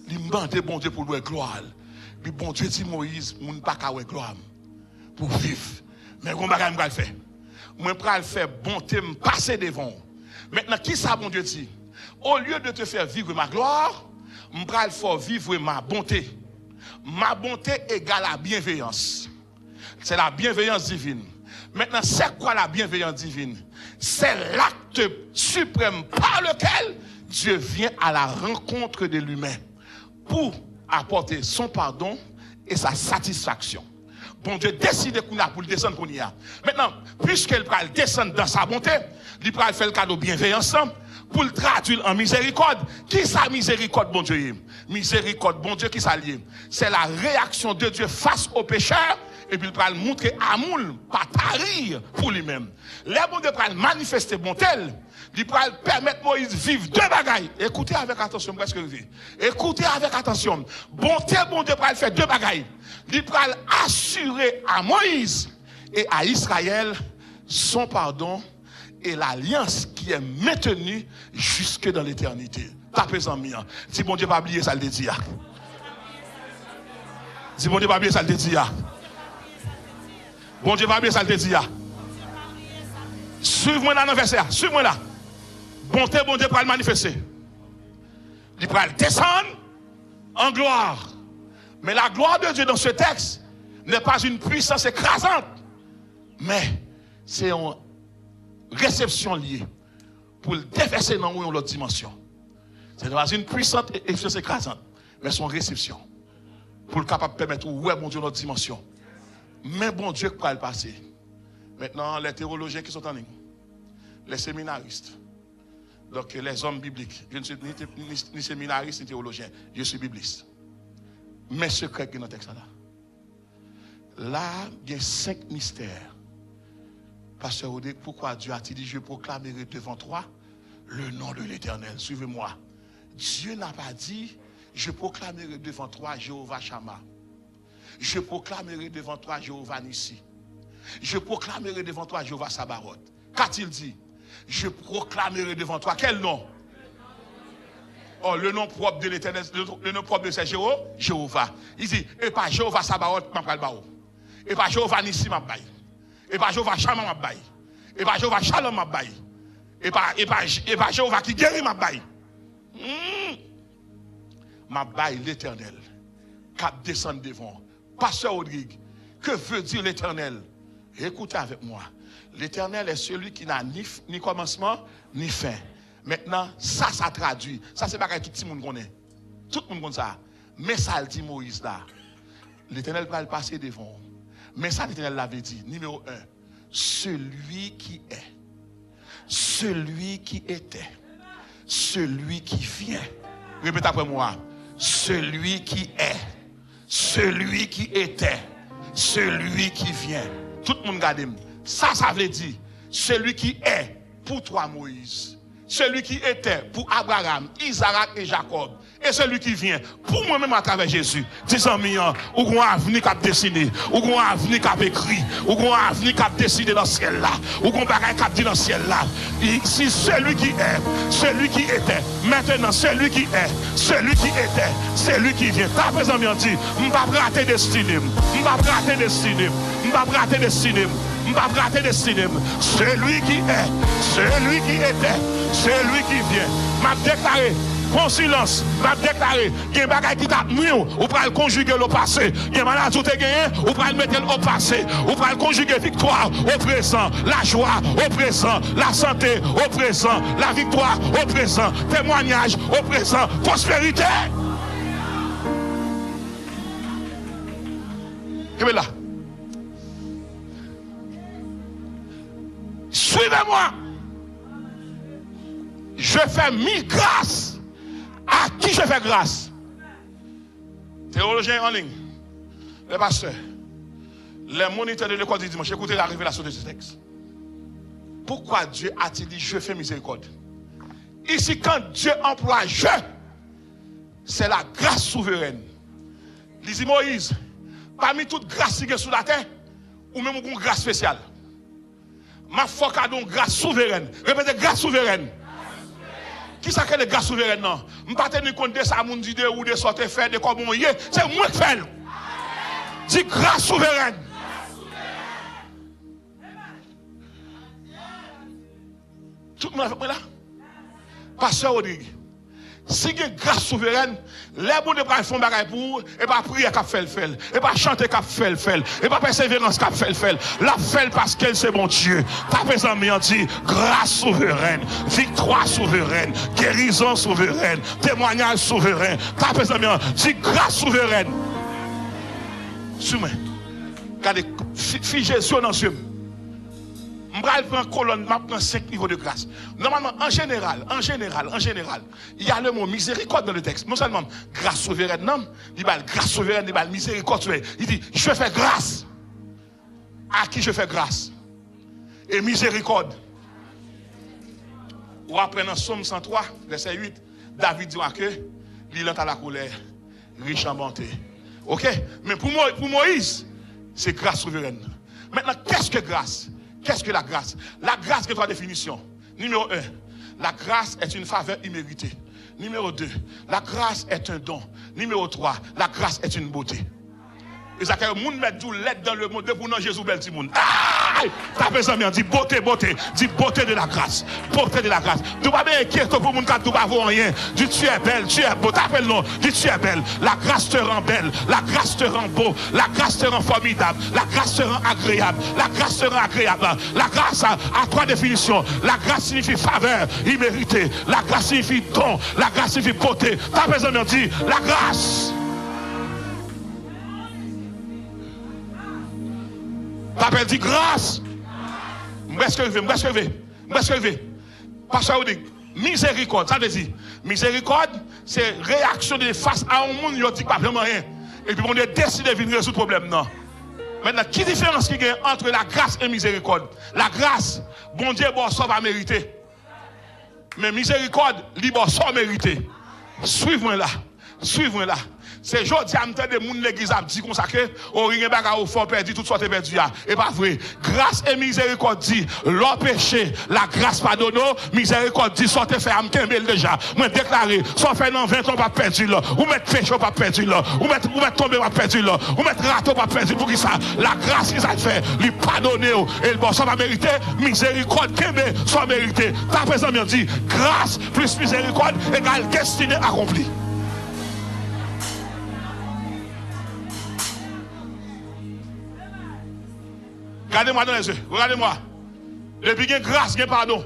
Il demandait bon Dieu pour lui gloire. Puis bon Dieu dit Moïse, je ne pas qu'à gloire pour vivre. Mais je ne vais pas le faire. Je vais le faire bonté, me passer devant. Maintenant, qui ça bon Dieu dit? Au lieu de te faire vivre ma gloire, je vais le faire vivre ma bonté. Ma bonté égale la bienveillance. C'est la bienveillance divine. Maintenant, c'est quoi la bienveillance divine? C'est l'acte suprême par lequel Dieu vient à la rencontre de l'humain pour apporter son pardon et sa satisfaction. Bon Dieu décide qu'on a pour le descendre qu'on y a. Maintenant, puisqu'il va descendre dans sa bonté, il va faire le cadeau bienveillance pour le traduire en miséricorde. Qui sa miséricorde, bon Dieu? Miséricorde, bon Dieu, qui s'allie? C'est la réaction de Dieu face au pécheur. Et puis il va le montrer amour, pas tarir pour lui-même. Les bon Dieu va manifester bonté. Il va permettre Moïse de vivre deux bagailles. Écoutez avec attention, presque levé. Écoutez avec attention. Bonté, bon Dieu va faire deux bagailles. Il va assurer à Moïse et à Israël son pardon et l'alliance qui est maintenue jusque dans l'éternité. Tapez en mien. Si bon Dieu va oublier ça, le dit. Si bon Dieu va oublier ça, le dit. Bon Dieu va oublier ça, le dit. Suivez-moi dans le verset. Suivez-moi là. Bonté, bon Dieu, pour le manifester. Il va descendre en gloire. Mais la gloire de Dieu dans ce texte n'est pas une puissance écrasante, mais c'est une réception liée pour le déverser dans une autre dimension. C'est pas une puissante puissance écrasante, mais son réception pour le capable de permettre ouais bon Dieu notre dimension. Mais bon Dieu qui va le passer. Maintenant les théologiens qui sont en ligne, les séminaristes. Donc les hommes bibliques, je ne suis ni séminariste ni théologien, je suis bibliste. Mais secret qui est dans le texte là. Là, il y a 5 mystères. Pasteur Odé, pourquoi Dieu a-t-il dit, je proclamerai devant toi le nom de l'Éternel. Suivez-moi. Dieu n'a pas dit, je proclamerai devant toi Jéhovah Shammah. Je proclamerai devant toi Jéhovah Nissi. Je proclamerai devant toi Jéhovah Sabaoth. Qu'a-t-il dit? Je proclamerai devant toi quel nom? Oh, le nom propre de l'Éternel, le nom propre de c'est Jéhovah. Il dit, et pas Jéhovah Sabaoth, m'a pral bao. Et pas Jéhovah Nissi m'a bail. Et pas Jéhovah Shammah m'a bail. Et pas Jéhovah Shalom m'a bail. Et pas Jéhovah qui guérit m'a bail. M'a bail l'Éternel. Cap descend devant. Pasteur Rodrigue, que veut dire l'Éternel? Écoutez avec moi. L'Éternel est celui qui n'a ni commencement ni fin. Maintenant, ça traduit. Ça, c'est pas tout le monde connaît. Tout le monde connaît ça. Mais ça, le dit Moïse là. L'Éternel va le passer devant. Mais ça, l'Éternel l'avait dit. Numéro 1. Celui qui est. Celui qui était. Celui qui vient. Répétez après moi. Celui qui est. Celui qui était. Celui qui vient. Tout le monde regarde. Ça veut dire. Celui qui est pour toi, Moïse. Celui qui était pour Abraham, Isaac et Jacob. Et celui qui vient pour moi-même à travers Jésus. 10 ans, ou qu'on a venu qu'à dessiner, ou qu'on a venu qu'à écrit, ou qu'on a venu qu'à décider dans le ciel là, ou qu'on a qu'à dire dans le ciel là. Si celui qui est, celui qui était, maintenant celui qui est, celui qui était, celui qui vient. T'as présent, on dit, je ne vais pas rater destiné, je ne vais pas rater destiné, je ne vais pas rater destiné. Je ne vais pas rater destiné. Celui qui est, celui qui était, celui qui vient. M'a déclaré, bon silence, m'a déclaré, il y a des bagages qui t'admirent, ou pour le conjuguer au passé. Il y a des malades qui t'ont gagné, ou pour le mettre au passé. Ou pour le conjuguer victoire au présent, la joie au présent, la santé au présent, la victoire au présent, témoignage au présent, prospérité. Et bien là. Suivez-moi. Je fais 1000 grâces. À qui je fais grâce? Théologien en ligne. Les pasteurs. Les moniteurs de l'école du dimanche. Écoutez la révélation de ce texte. Pourquoi Dieu a-t-il dit je fais miséricorde? Ici, quand Dieu emploie je, c'est la grâce souveraine. Il dit Moïse, parmi toutes grâces qui sont sous la terre, ou même une grâce spéciale. Ma foi a donc grâce souveraine. Répétez, grâce souveraine. Qui ça que les grâce souveraine non? Je ne pas tenir compte de ça, mon dit ou de sortir faire de comment y est. C'est moi qui fais. Dis grâce souveraine. Tout le monde fait là? Pasteur Rodrigue. Si il y a une grâce souveraine, les bons de pas font bagaille pour, et pas prier qu'à faire le fait, et pas chanter qu'à faire le fait, et pas persévérance qu'à faire le fait. La fait parce qu'elle c'est mon Dieu. Tapez en mi dit grâce souveraine, victoire souveraine, guérison souveraine, témoignage souverain. Tapez en mi dit grâce souveraine. Soumen. Regardez, fi Jésus dans ce je prends colonne, je prends 5 niveaux de grâce. Normalement, en général, il y a le mot miséricorde dans le texte. Non seulement grâce souveraine, non, il dit grâce souveraine, il dit miséricorde souveraine. Il dit, je fais grâce. À qui je fais grâce? Et miséricorde. Ou après dans Somme 103, verset 8, David dira que il est à la colère, riche en bonté. Ok? Mais pour Moïse, c'est grâce souveraine. Maintenant, qu'est-ce que grâce? Qu'est-ce que la grâce? La grâce, c'est trois définitions. Numéro 1, la grâce est une faveur imméritée. Numéro 2, la grâce est un don. Numéro 3, la grâce est une beauté. Et ça, le monde met du lait dans le monde. Depuis non, Jésus belle petit monde. T'as besoin de dire beauté, beauté. Dis beauté de la grâce. Beauté de la grâce. Tu vas bien inquiéter pour mon cas, tu vas voir rien. Dis tu es belle, tu es beau. T'appelles non. Dis tu es belle. La grâce te rend belle. La grâce te rend beau. La grâce te rend formidable. La grâce te rend agréable. La grâce te rend agréable. La grâce a trois définitions. La grâce signifie faveur imméritée. La grâce signifie don. La grâce signifie beauté. T'as besoin de dire la grâce. T'appelles dit grâce. M'est-ce que Pasteur dit miséricorde. Ça veut dire miséricorde, c'est réaction de face à un monde qui dit pas vraiment rien. Et puis on a décidé de venir résoudre le problème. Non. Maintenant, qui différence qu'il y a entre la grâce et miséricorde? La grâce, bon Dieu, bon, ça va mériter. Mais miséricorde, libre, sans mériter. Suivez-moi là. C'est aujourd'hui à me de moun l'église a dit consacré, on rien bagarre au fort perdu, tout soit perdu. Et pas vrai. Grâce et miséricorde dit, leur péché, la grâce pardonne, miséricorde dit, sortez faire am kembel déjà. Moi déclarer, soit fait dans 20 ans pas perdu là, ou mettre péché pas perdu là, ou mettre tomber pas perdu là, ou mettre râteau pas perdu pour qui ça. La grâce qui ça fait, lui pardonner et le bon ça va mériter, miséricorde kembel soit mérité. Ta présent bien dit, grâce plus miséricorde égale destinée accomplie. Regardez-moi dans les yeux, regardez-moi. Depuis qu'il y a grâce, il y a pardon.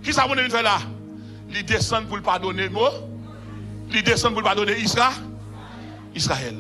Qui ça vous fait là? Il descend pour le pardonner, moi. Il descend pour le pardonner Israël.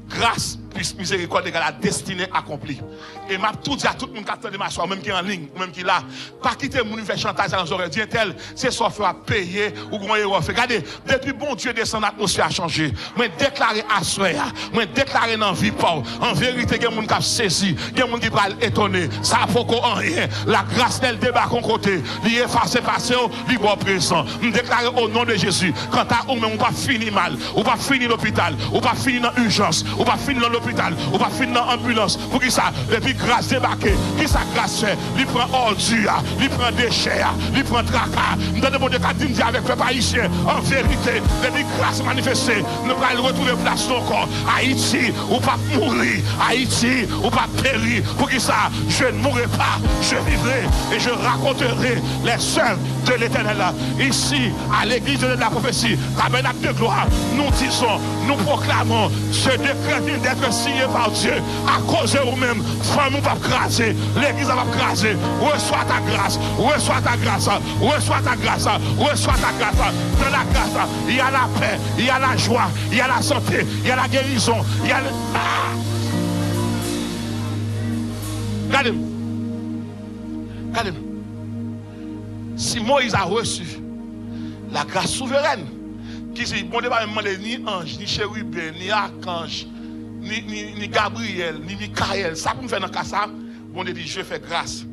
Grâce plus miséricorde égale la destinée accomplie. Et m'a tout dit à tout le monde qui attend de ma soeur, même qui est en ligne, même qui est là, pas quitter le monde faire chantage dans les oreilles, dire tel, c'est ça à payer ou qu'on y refait. Regardez, depuis bon Dieu descend, l'atmosphère a changé. Moi déclarer à soi, moi déclarer dans la vie pas. En vérité, il y a des gens qui ont saisi, il y a des gens qui vont étonner. Ça n'a pas rien. La grâce d'elle débarque en côté. Il efface passé, il est présent. Je déclare au nom de Jésus, quand tu as ou même pas fini mal, ou pas fini l'hôpital, ou pas fini dans l'urgence, ou pas fini dans l'hôpital, ou pas fini dans l'ambulance. Pour qui ça? Depuis grâce débarquée, qui ça grâce fait? Il prend ordure, il prend déchets, il prend tracas. Nous demandons de dire avec le haïtien, en vérité, depuis grâce manifestée, nous allons retrouver place encore. Haïti, ou pas mourir, Haïti, ou pas périr. Pour qui ça? Je ne mourrai pas, je vivrai et je raconterai les œuvres de l'Éternel. Ici, à l'église de la prophétie, tabernacle de gloire, nous disons, nous proclamons ce décret vient d'être signé par Dieu à cause de vous-même. Femme, pas craser, l'église va craser. Reçois ta grâce, reçois ta grâce, reçois ta grâce, reçois ta grâce. Dans la grâce, il y a la paix, il y a la joie, il y a la santé, il y a la guérison, il y a le. Regardez-moi. Si Moïse a reçu la grâce souveraine, qui dit, bon, ne va pas demander ni ange, ni chérubin, ni archange, ni Gabriel, ni Michael, ça pour me faire dans le cas ça, bon, dit, je fais grâce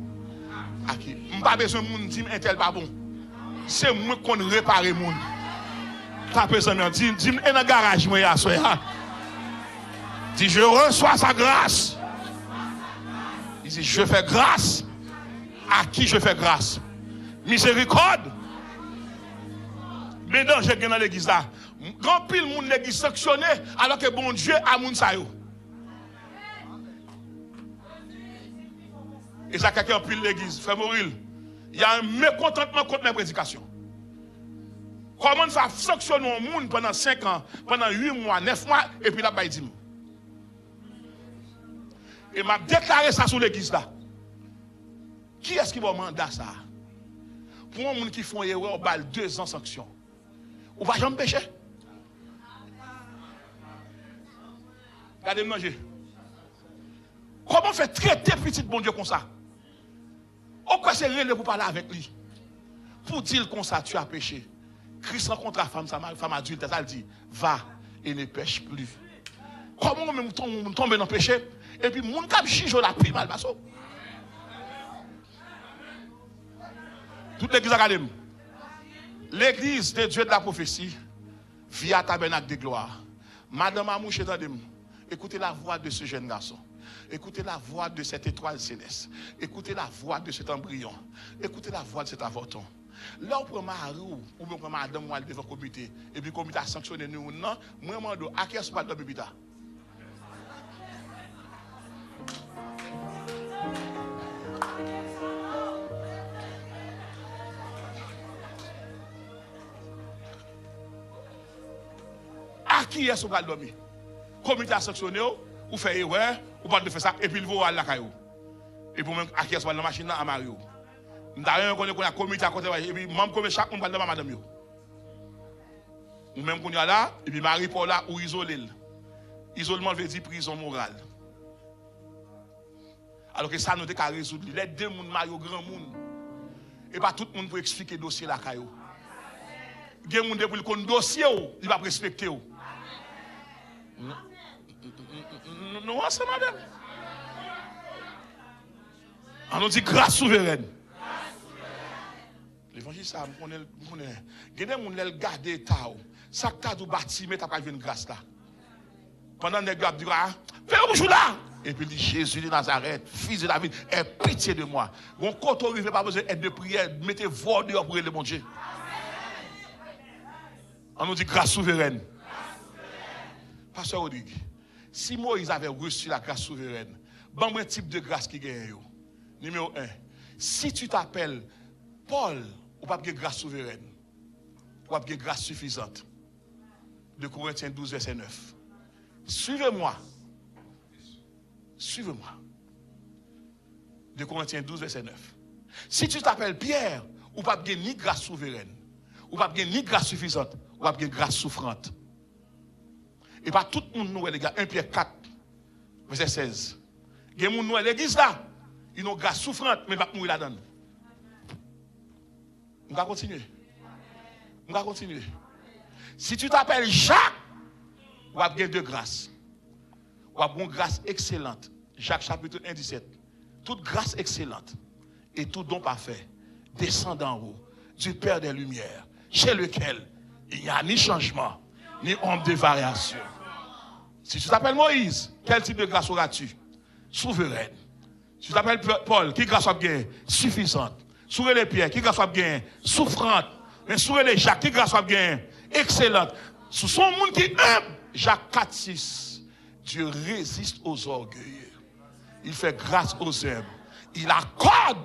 à qui? Je n'ai pas besoin de monde dire, un tel pas bon. C'est moi qu'on répare le monde. T'as besoin de dire, dis-moi, dans le garage, moi, à soi. Dis, je reçois sa grâce. Il dit, je fais grâce. À qui je fais grâce? Miséricorde. Mais danger dans l'église là. Grand pile moun l'église sanctionné alors que bon Dieu a moun sa yo. Et ça quelqu'un pile l'église, fait mourir. Il y a un mécontentement contre mes prédications. Comment ça sanctionne un monde pendant 5 ans, pendant 8 mois, 9 mois, et puis là, il dit. Et m'a déclaré ça sur l'église là. Qui est-ce qui va mandat ça? Pour un monde qui font erreur, on balle 2 ans sanction. Ou va jamais pécher? Regardez manger. Comment faire traiter petit bon Dieu comme ça? Pourquoi c'est relé pour parler avec lui? Pour dire comme ça, tu as péché. Christ rencontre la femme adulte, elle dit, va et ne pêche plus. Comment on tombe dans le péché? Et puis, mon cap chiche la plus mal. Toute l'église académie. L'église de Dieu de la prophétie, via tabernacle de gloire. Madame Amouche, écoutez la voix de ce jeune garçon. Écoutez la voix de cette étoile céleste. Écoutez la voix de cet embryon. Écoutez la voix de cet avorton. Là, on prend mari ou on prend madame ou devant le comité. Et puis le comité a sanctionné nous. Non, moi, je demande à qui est-ce que je suis. À qui est-ce que vous avez le comité a sanctionné, ou fait erreur, ou pas de faire ça, et puis il va à la caillou. Et pour même, à qui est-ce que la machine à Mario. D'ailleurs, on connaît le comité à côté, et puis même comme chaque monde va demander madame. Ou même qu'on y a là, et puis Marie Paul là, ou isolé. Isolement veut dire prison morale. Alors que ça nous devons résoudre. Les 2 personnes Mario grand monde. Et pas tout le monde pour expliquer le dossier la caillou. Il y a des gens pour le dossier, il va respecter. Non, c'est madame. On nous dit grâce souveraine. L'évangile, ça, on connaît. Il y a des gens qui gardent l'État. Ça, tu as bâti, mais tu n'as pas vu une grâce là. Pendant que les gars disent, fais un bouchou là. Et puis il dit, Jésus de Nazareth, fils de David, aie pitié de moi. Quand on n'arrive pas besoin d'aide de prière, mettez voix dehors pour le bon Dieu. On nous dit grâce souveraine. Pasteur Rodrigue, si Moïse avait reçu la grâce souveraine, bon, un type de grâce qui gagne. Numéro 1, si tu t'appelles Paul, ou pas de grâce souveraine, ou pas de grâce suffisante. De Corinthiens 12, verset 9. Suivez-moi. Suivez-moi. De Corinthiens 12, verset 9. Si tu t'appelles Pierre, ou pas de ni grâce souveraine, ou pas de ni grâce suffisante, ou pas de grâce souffrante. Et pas tout le monde nous, les gars, 1 Pierre 4, verset 16. Il y a des gens l'église là, ils ont grâce souffrante, mais pas mourir là-dedans. On va continuer. On va continuer. Si tu t'appelles Jacques, on va gagner de grâce. On va avoir une grâce excellente. Jacques chapitre 1, 17. Toute grâce excellente et tout don parfait descend d'en haut du Père des Lumières, chez lequel il n'y a ni changement, ni ombre de variation. Si tu t'appelles Moïse, quel type de grâce auras-tu? Souveraine. Si tu t'appelles Paul, qui grâce a-tu gagné? Suffisante. Sur les Pierre, qui grâce a-tu gagné? Souffrante. Mais sur les Jacques, qui grâce a-tu gagné? Excellente. Sous son monde qui aime, Jacques 4, 6, Dieu résiste aux orgueilleux. Il fait grâce aux humbles. Il accorde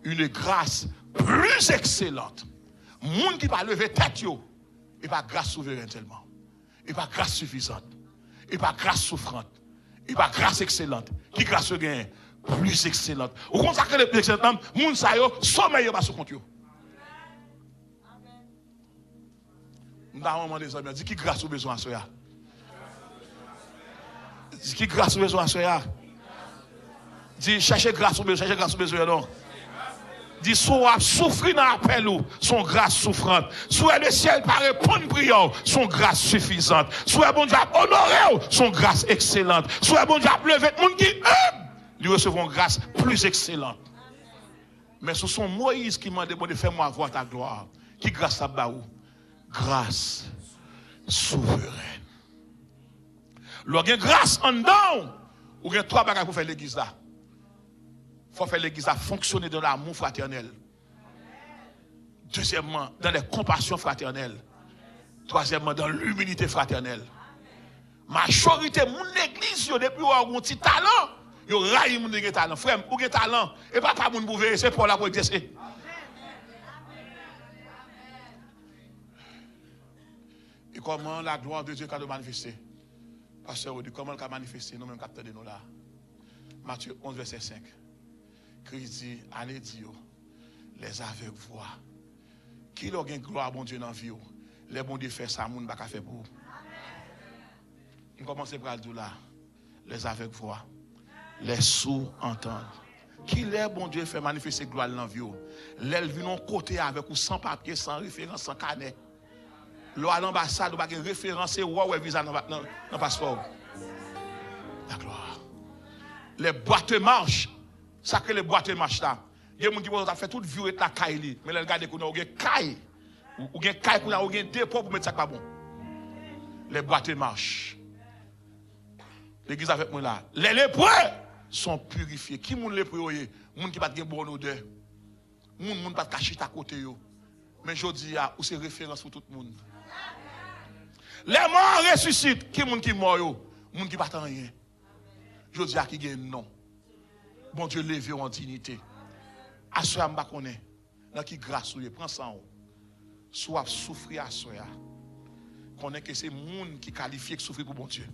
une grâce plus excellente. Monde qui va lever tête, et pas grâce souveraine seulement. Et pas grâce suffisante. Et pas grâce souffrante. Et pas grâce excellente. Qui grâce gagne plus excellente. Au consacré le plus excellent, moun sa yo sommeil pas sous compte yo. Nous des amis, dit qui grâce au besoin à cela. Dit qui grâce au besoin à cela. Dit cherchez grâce au besoin non. Dit soit souffrir dans l'appel ou son grâce souffrante. Soit le ciel par répondre prière, son grâce suffisante. Soit bon Dieu honorer son grâce excellente. Soit bon Dieu lever le monde qui lui recevront grâce plus excellente. Mais ce sont Moïse qui m'a demandé de faire moi voir ta gloire. Qui grâce à Baou? Grâce souveraine. Lorsqu'il y a grâce en dedans, ou il y a 3 bagages pour faire l'église là. Il faut faire l'église à fonctionner dans l'amour fraternel. Deuxièmement, dans les compassions fraternelles. Troisièmement, dans l'humilité fraternelle. Majorité de mon église, depuis qu'on a un petit talent, yo raille moun de talent. Frère, ou gen talent, et pas moun pour veiller, c'est pour la pour exercer. Et comment la gloire de Dieu a manifesté? Pasteur, comment elle a manifesté? Nous-mêmes, capteurs de nous là. Matthieu 11, verset 5. Christ dit, allez dire, les aveugles voient. Qui leur gagne gloire, bon Dieu, dans la vie? Les bons Dieu fait ça, moun n'a pas fait pour. On commence par le là. Les aveugles voient. Les sourds entendent. Qui les bon Dieu fait manifester gloire dans la vie? Les vient côté avec ou sans papier, sans référence, sans canet. L'eau à l'ambassade, ou pas de référence, ou ouais visa dans le passeport. La gloire. Les boîtes de marche, ça que les boîtes de marche là. Il y a des gens qui ont fait toute vie avec la caille, mais les regardez qu'on a une caille, ou une caille qu'on a un dépôt pour mettre ça pas bon. Les boîtes de marche. L'église avec moi là. Les lépreux sont purifiés. Qui moun lépreux? Moun qui pas de bonne odeur. Moun pas caché à côté yo. Mais je dis ou c'est référence pour tout le monde. Les morts ressuscitent. Qui moun qui mort yo? Moun qui pas rien. Je dis qui gagne non. Bon Dieu levé en dignité. À ce moment là connaît. Dans qui grâce ou prend ça en haut. Soit souffrir à ce là. Connaît que c'est moun qui qualifié qui souffrir pour bon Dieu.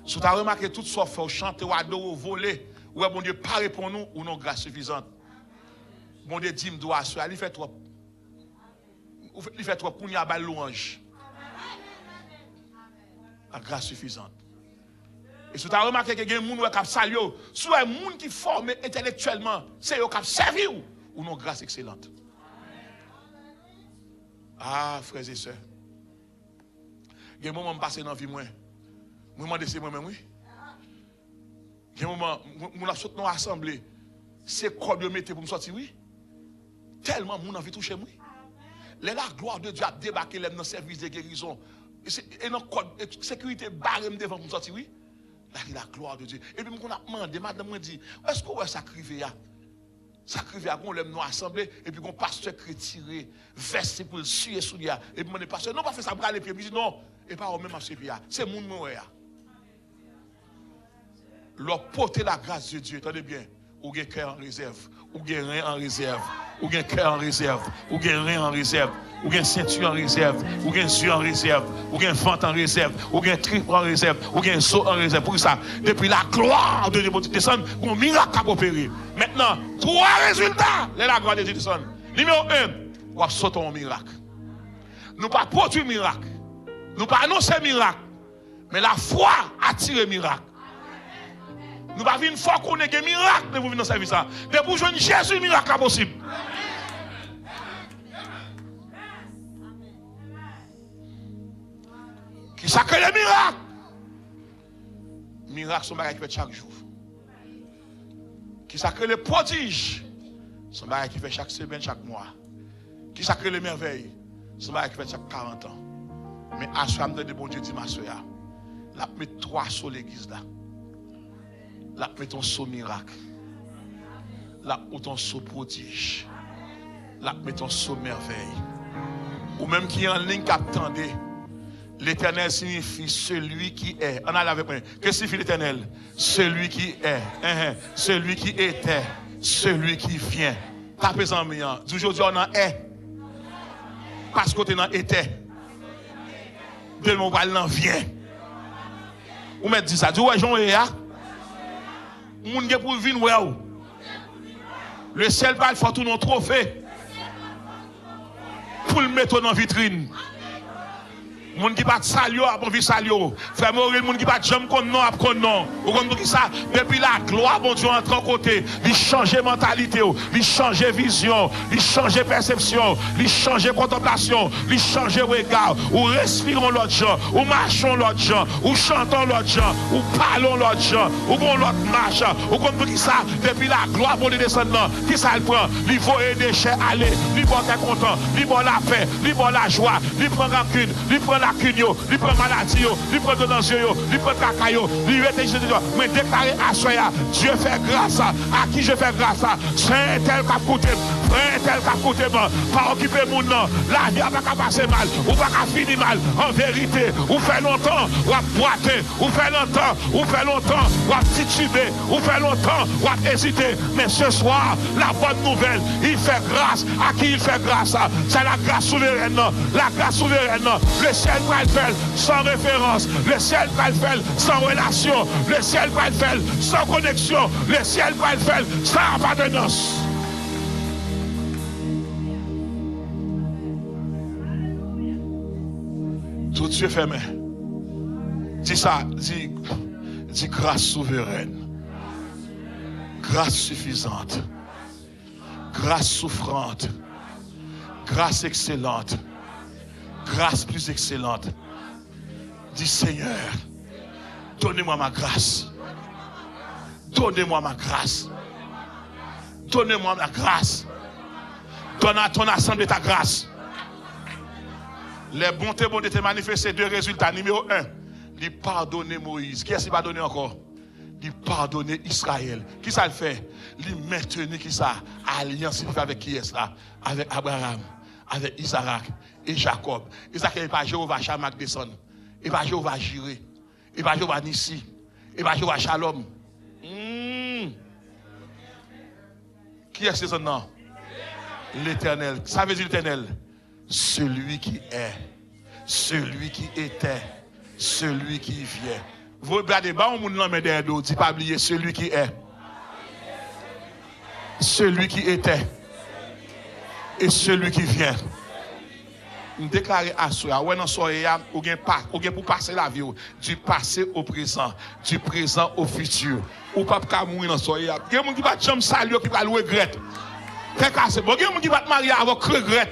Si tu as remarqué tout ça, fait chanter ou adorer ou voler, ou bon Dieu pas pour nous ou non grâce suffisante. Bon Dieu dit me doit ça, il fait trop. Il fait trop pour y avoir louange. La grâce suffisante. Et si tu as remarqué que il y a des gens qui saluent, soit des gens qui forment intellectuellement, c'est eux qui servent ou non grâce excellente. Ah, frères et sœurs. Il y a des moments où je passe dans la vie, moi c'est moi-même, oui. Il y a des moments où je saute dans l'assemblée, c'est quoi de mettre pour me sortir, oui. Tellement mon envie toucher, oui. La gloire de Dieu a débarqué dans le service de guérison. Et dans la sécurité barre devant pour me sortir, oui. La gloire de Dieu. Et puis, on a demandé, madame m'a dit, est-ce qu'on va sacrifier? Sacrifier, on l'a nous assemblée, et puis on pasteur retiré, vesté pour le suer sous lui. Et puis, mon pasteur, non, pas fait ça, bras les pieds. Il dit, non, et pas au même à ce pied. C'est mon nom. Leur porter la grâce de Dieu, attendez bien, ou gen cœur en réserve, ou gen rein en réserve, ou gen cœur en réserve, ou gen rein en réserve, ou gen ceinture en réserve, ou gen yeux en réserve, ou gen ventre en réserve, ou gen tripe en réserve, ou gen seau en réserve. Pour ça, depuis la gloire de Dieu descend, un miracle a opéré. Maintenant, trois résultats, la gloire de Dieu descend. Numéro 1, on va sauter un miracle. Nous pas produire miracle, nous pas annoncer miracle, mais la foi attire miracle. Nous ne pouvons pas qu'on ait un miracle de vous venir dans le service. De vous joindre Jésus, miracle possible. Qui ça que les miracles? Miracles sont des qui fait chaque jour. Qui ça que les prodiges? Sont des qui fait chaque semaine, chaque mois. Qui ça que les merveilles? Sont des qui fait chaque 40 ans. Mais à ce moment de bon Dieu dit ma soeur, la met 3 sur l'église là. Là, met ton saut miracle. Là, met ton saut prodige. Là, met ton saut merveille. Ou même qui est en ligne qui attendait. L'éternel signifie celui qui est. On a avec moi. Qu'est-ce que signifie l'éternel? Celui qui est. Celui qui était. Celui qui vient. Tapez en miant. D'aujourd'hui, on en est. Parce que tu en était. De mon val n'en vient. Ou me dit ça. Dis ouais, Jean et moun gen pour vinn wè ou. Le ciel va faire tout nos trophées pour le mettre dans vitrine. Moun qui pas salio a bon vi salio. Frère Morel moun qui pas jam kon non a kon non. Ou comme qui ça depuis la gloire bon Dieu entre en côté, il changer mentalité, il changer vision, il changer perception, il changer contemplation, il changer regard, ou respirons l'autre gens, ou marchons l'autre gens, ou chantons l'autre gens, ou parlons l'autre gens, ou bon l'autre marche, ou comme qui ça depuis la gloire bon Dieu descendant, qui ça le prend, il faut aider déchets aller, il prend content, il prend la paix, il prend la joie, il prend rancune, il prend la lacune, il prend maladie, il prend danger, il prend cacaille, il reste mais déclarer à soi, Dieu fait grâce à qui je fais grâce à Saint tel qu'a coûté, frère tel qu'a coûté, pas occuper mon nom, la vie n'a pas passer mal, ou pas finir mal, en vérité, ou fait longtemps, ou à boiter, ou fait longtemps, ou à tituber, ou fait longtemps, ou à hésiter, mais ce soir, la bonne nouvelle, il fait grâce à qui il fait grâce à, c'est la grâce souveraine, le ciel va le faire sans référence, le ciel va le faire sans relation, le ciel va le faire sans connexion, le ciel va le faire sans appartenance. Tout Dieu fait main. Dis ça, dis grâce souveraine, grâce suffisante, grâce souffrante, grâce excellente, grâce plus excellente. Dis Seigneur, donnez-moi ma grâce. Donnez-moi ma grâce. Donnez-moi ma grâce. Donne à ton assemblée ta grâce. Les bontés te manifester deux résultats. Numéro 1, il pardonner Moïse. Qui est-ce qui va donner encore? Il pardonner Israël. Qui ça le fait? Il maintenir qui ça? Alliance avec qui est-ce là? Avec Abraham, avec Isaac et Jacob. Isaac n'est pas Jéhovah Shamak descend. Il va Jéhovah Jiré. Il va Jéhovah Nissi. Il va Jéhovah Shalom. Qui est ce nom? L'Éternel. Ça veut dire l'Éternel. Celui qui est, celui qui était, celui qui vient. Vous regardez, on ne met des dos, dis pas oublier celui qui est, celui qui était et celui qui vient. Nous déclarons à soi, ouais, non, soyez, ou bien pour passer la vie, du passé au présent, du présent au futur. Ou pas pour mourir dans soyez. Il y a des gens qui va te saluer, qui va le regretter. C'est cassé. Il y a des gens qui va te marier avec regret.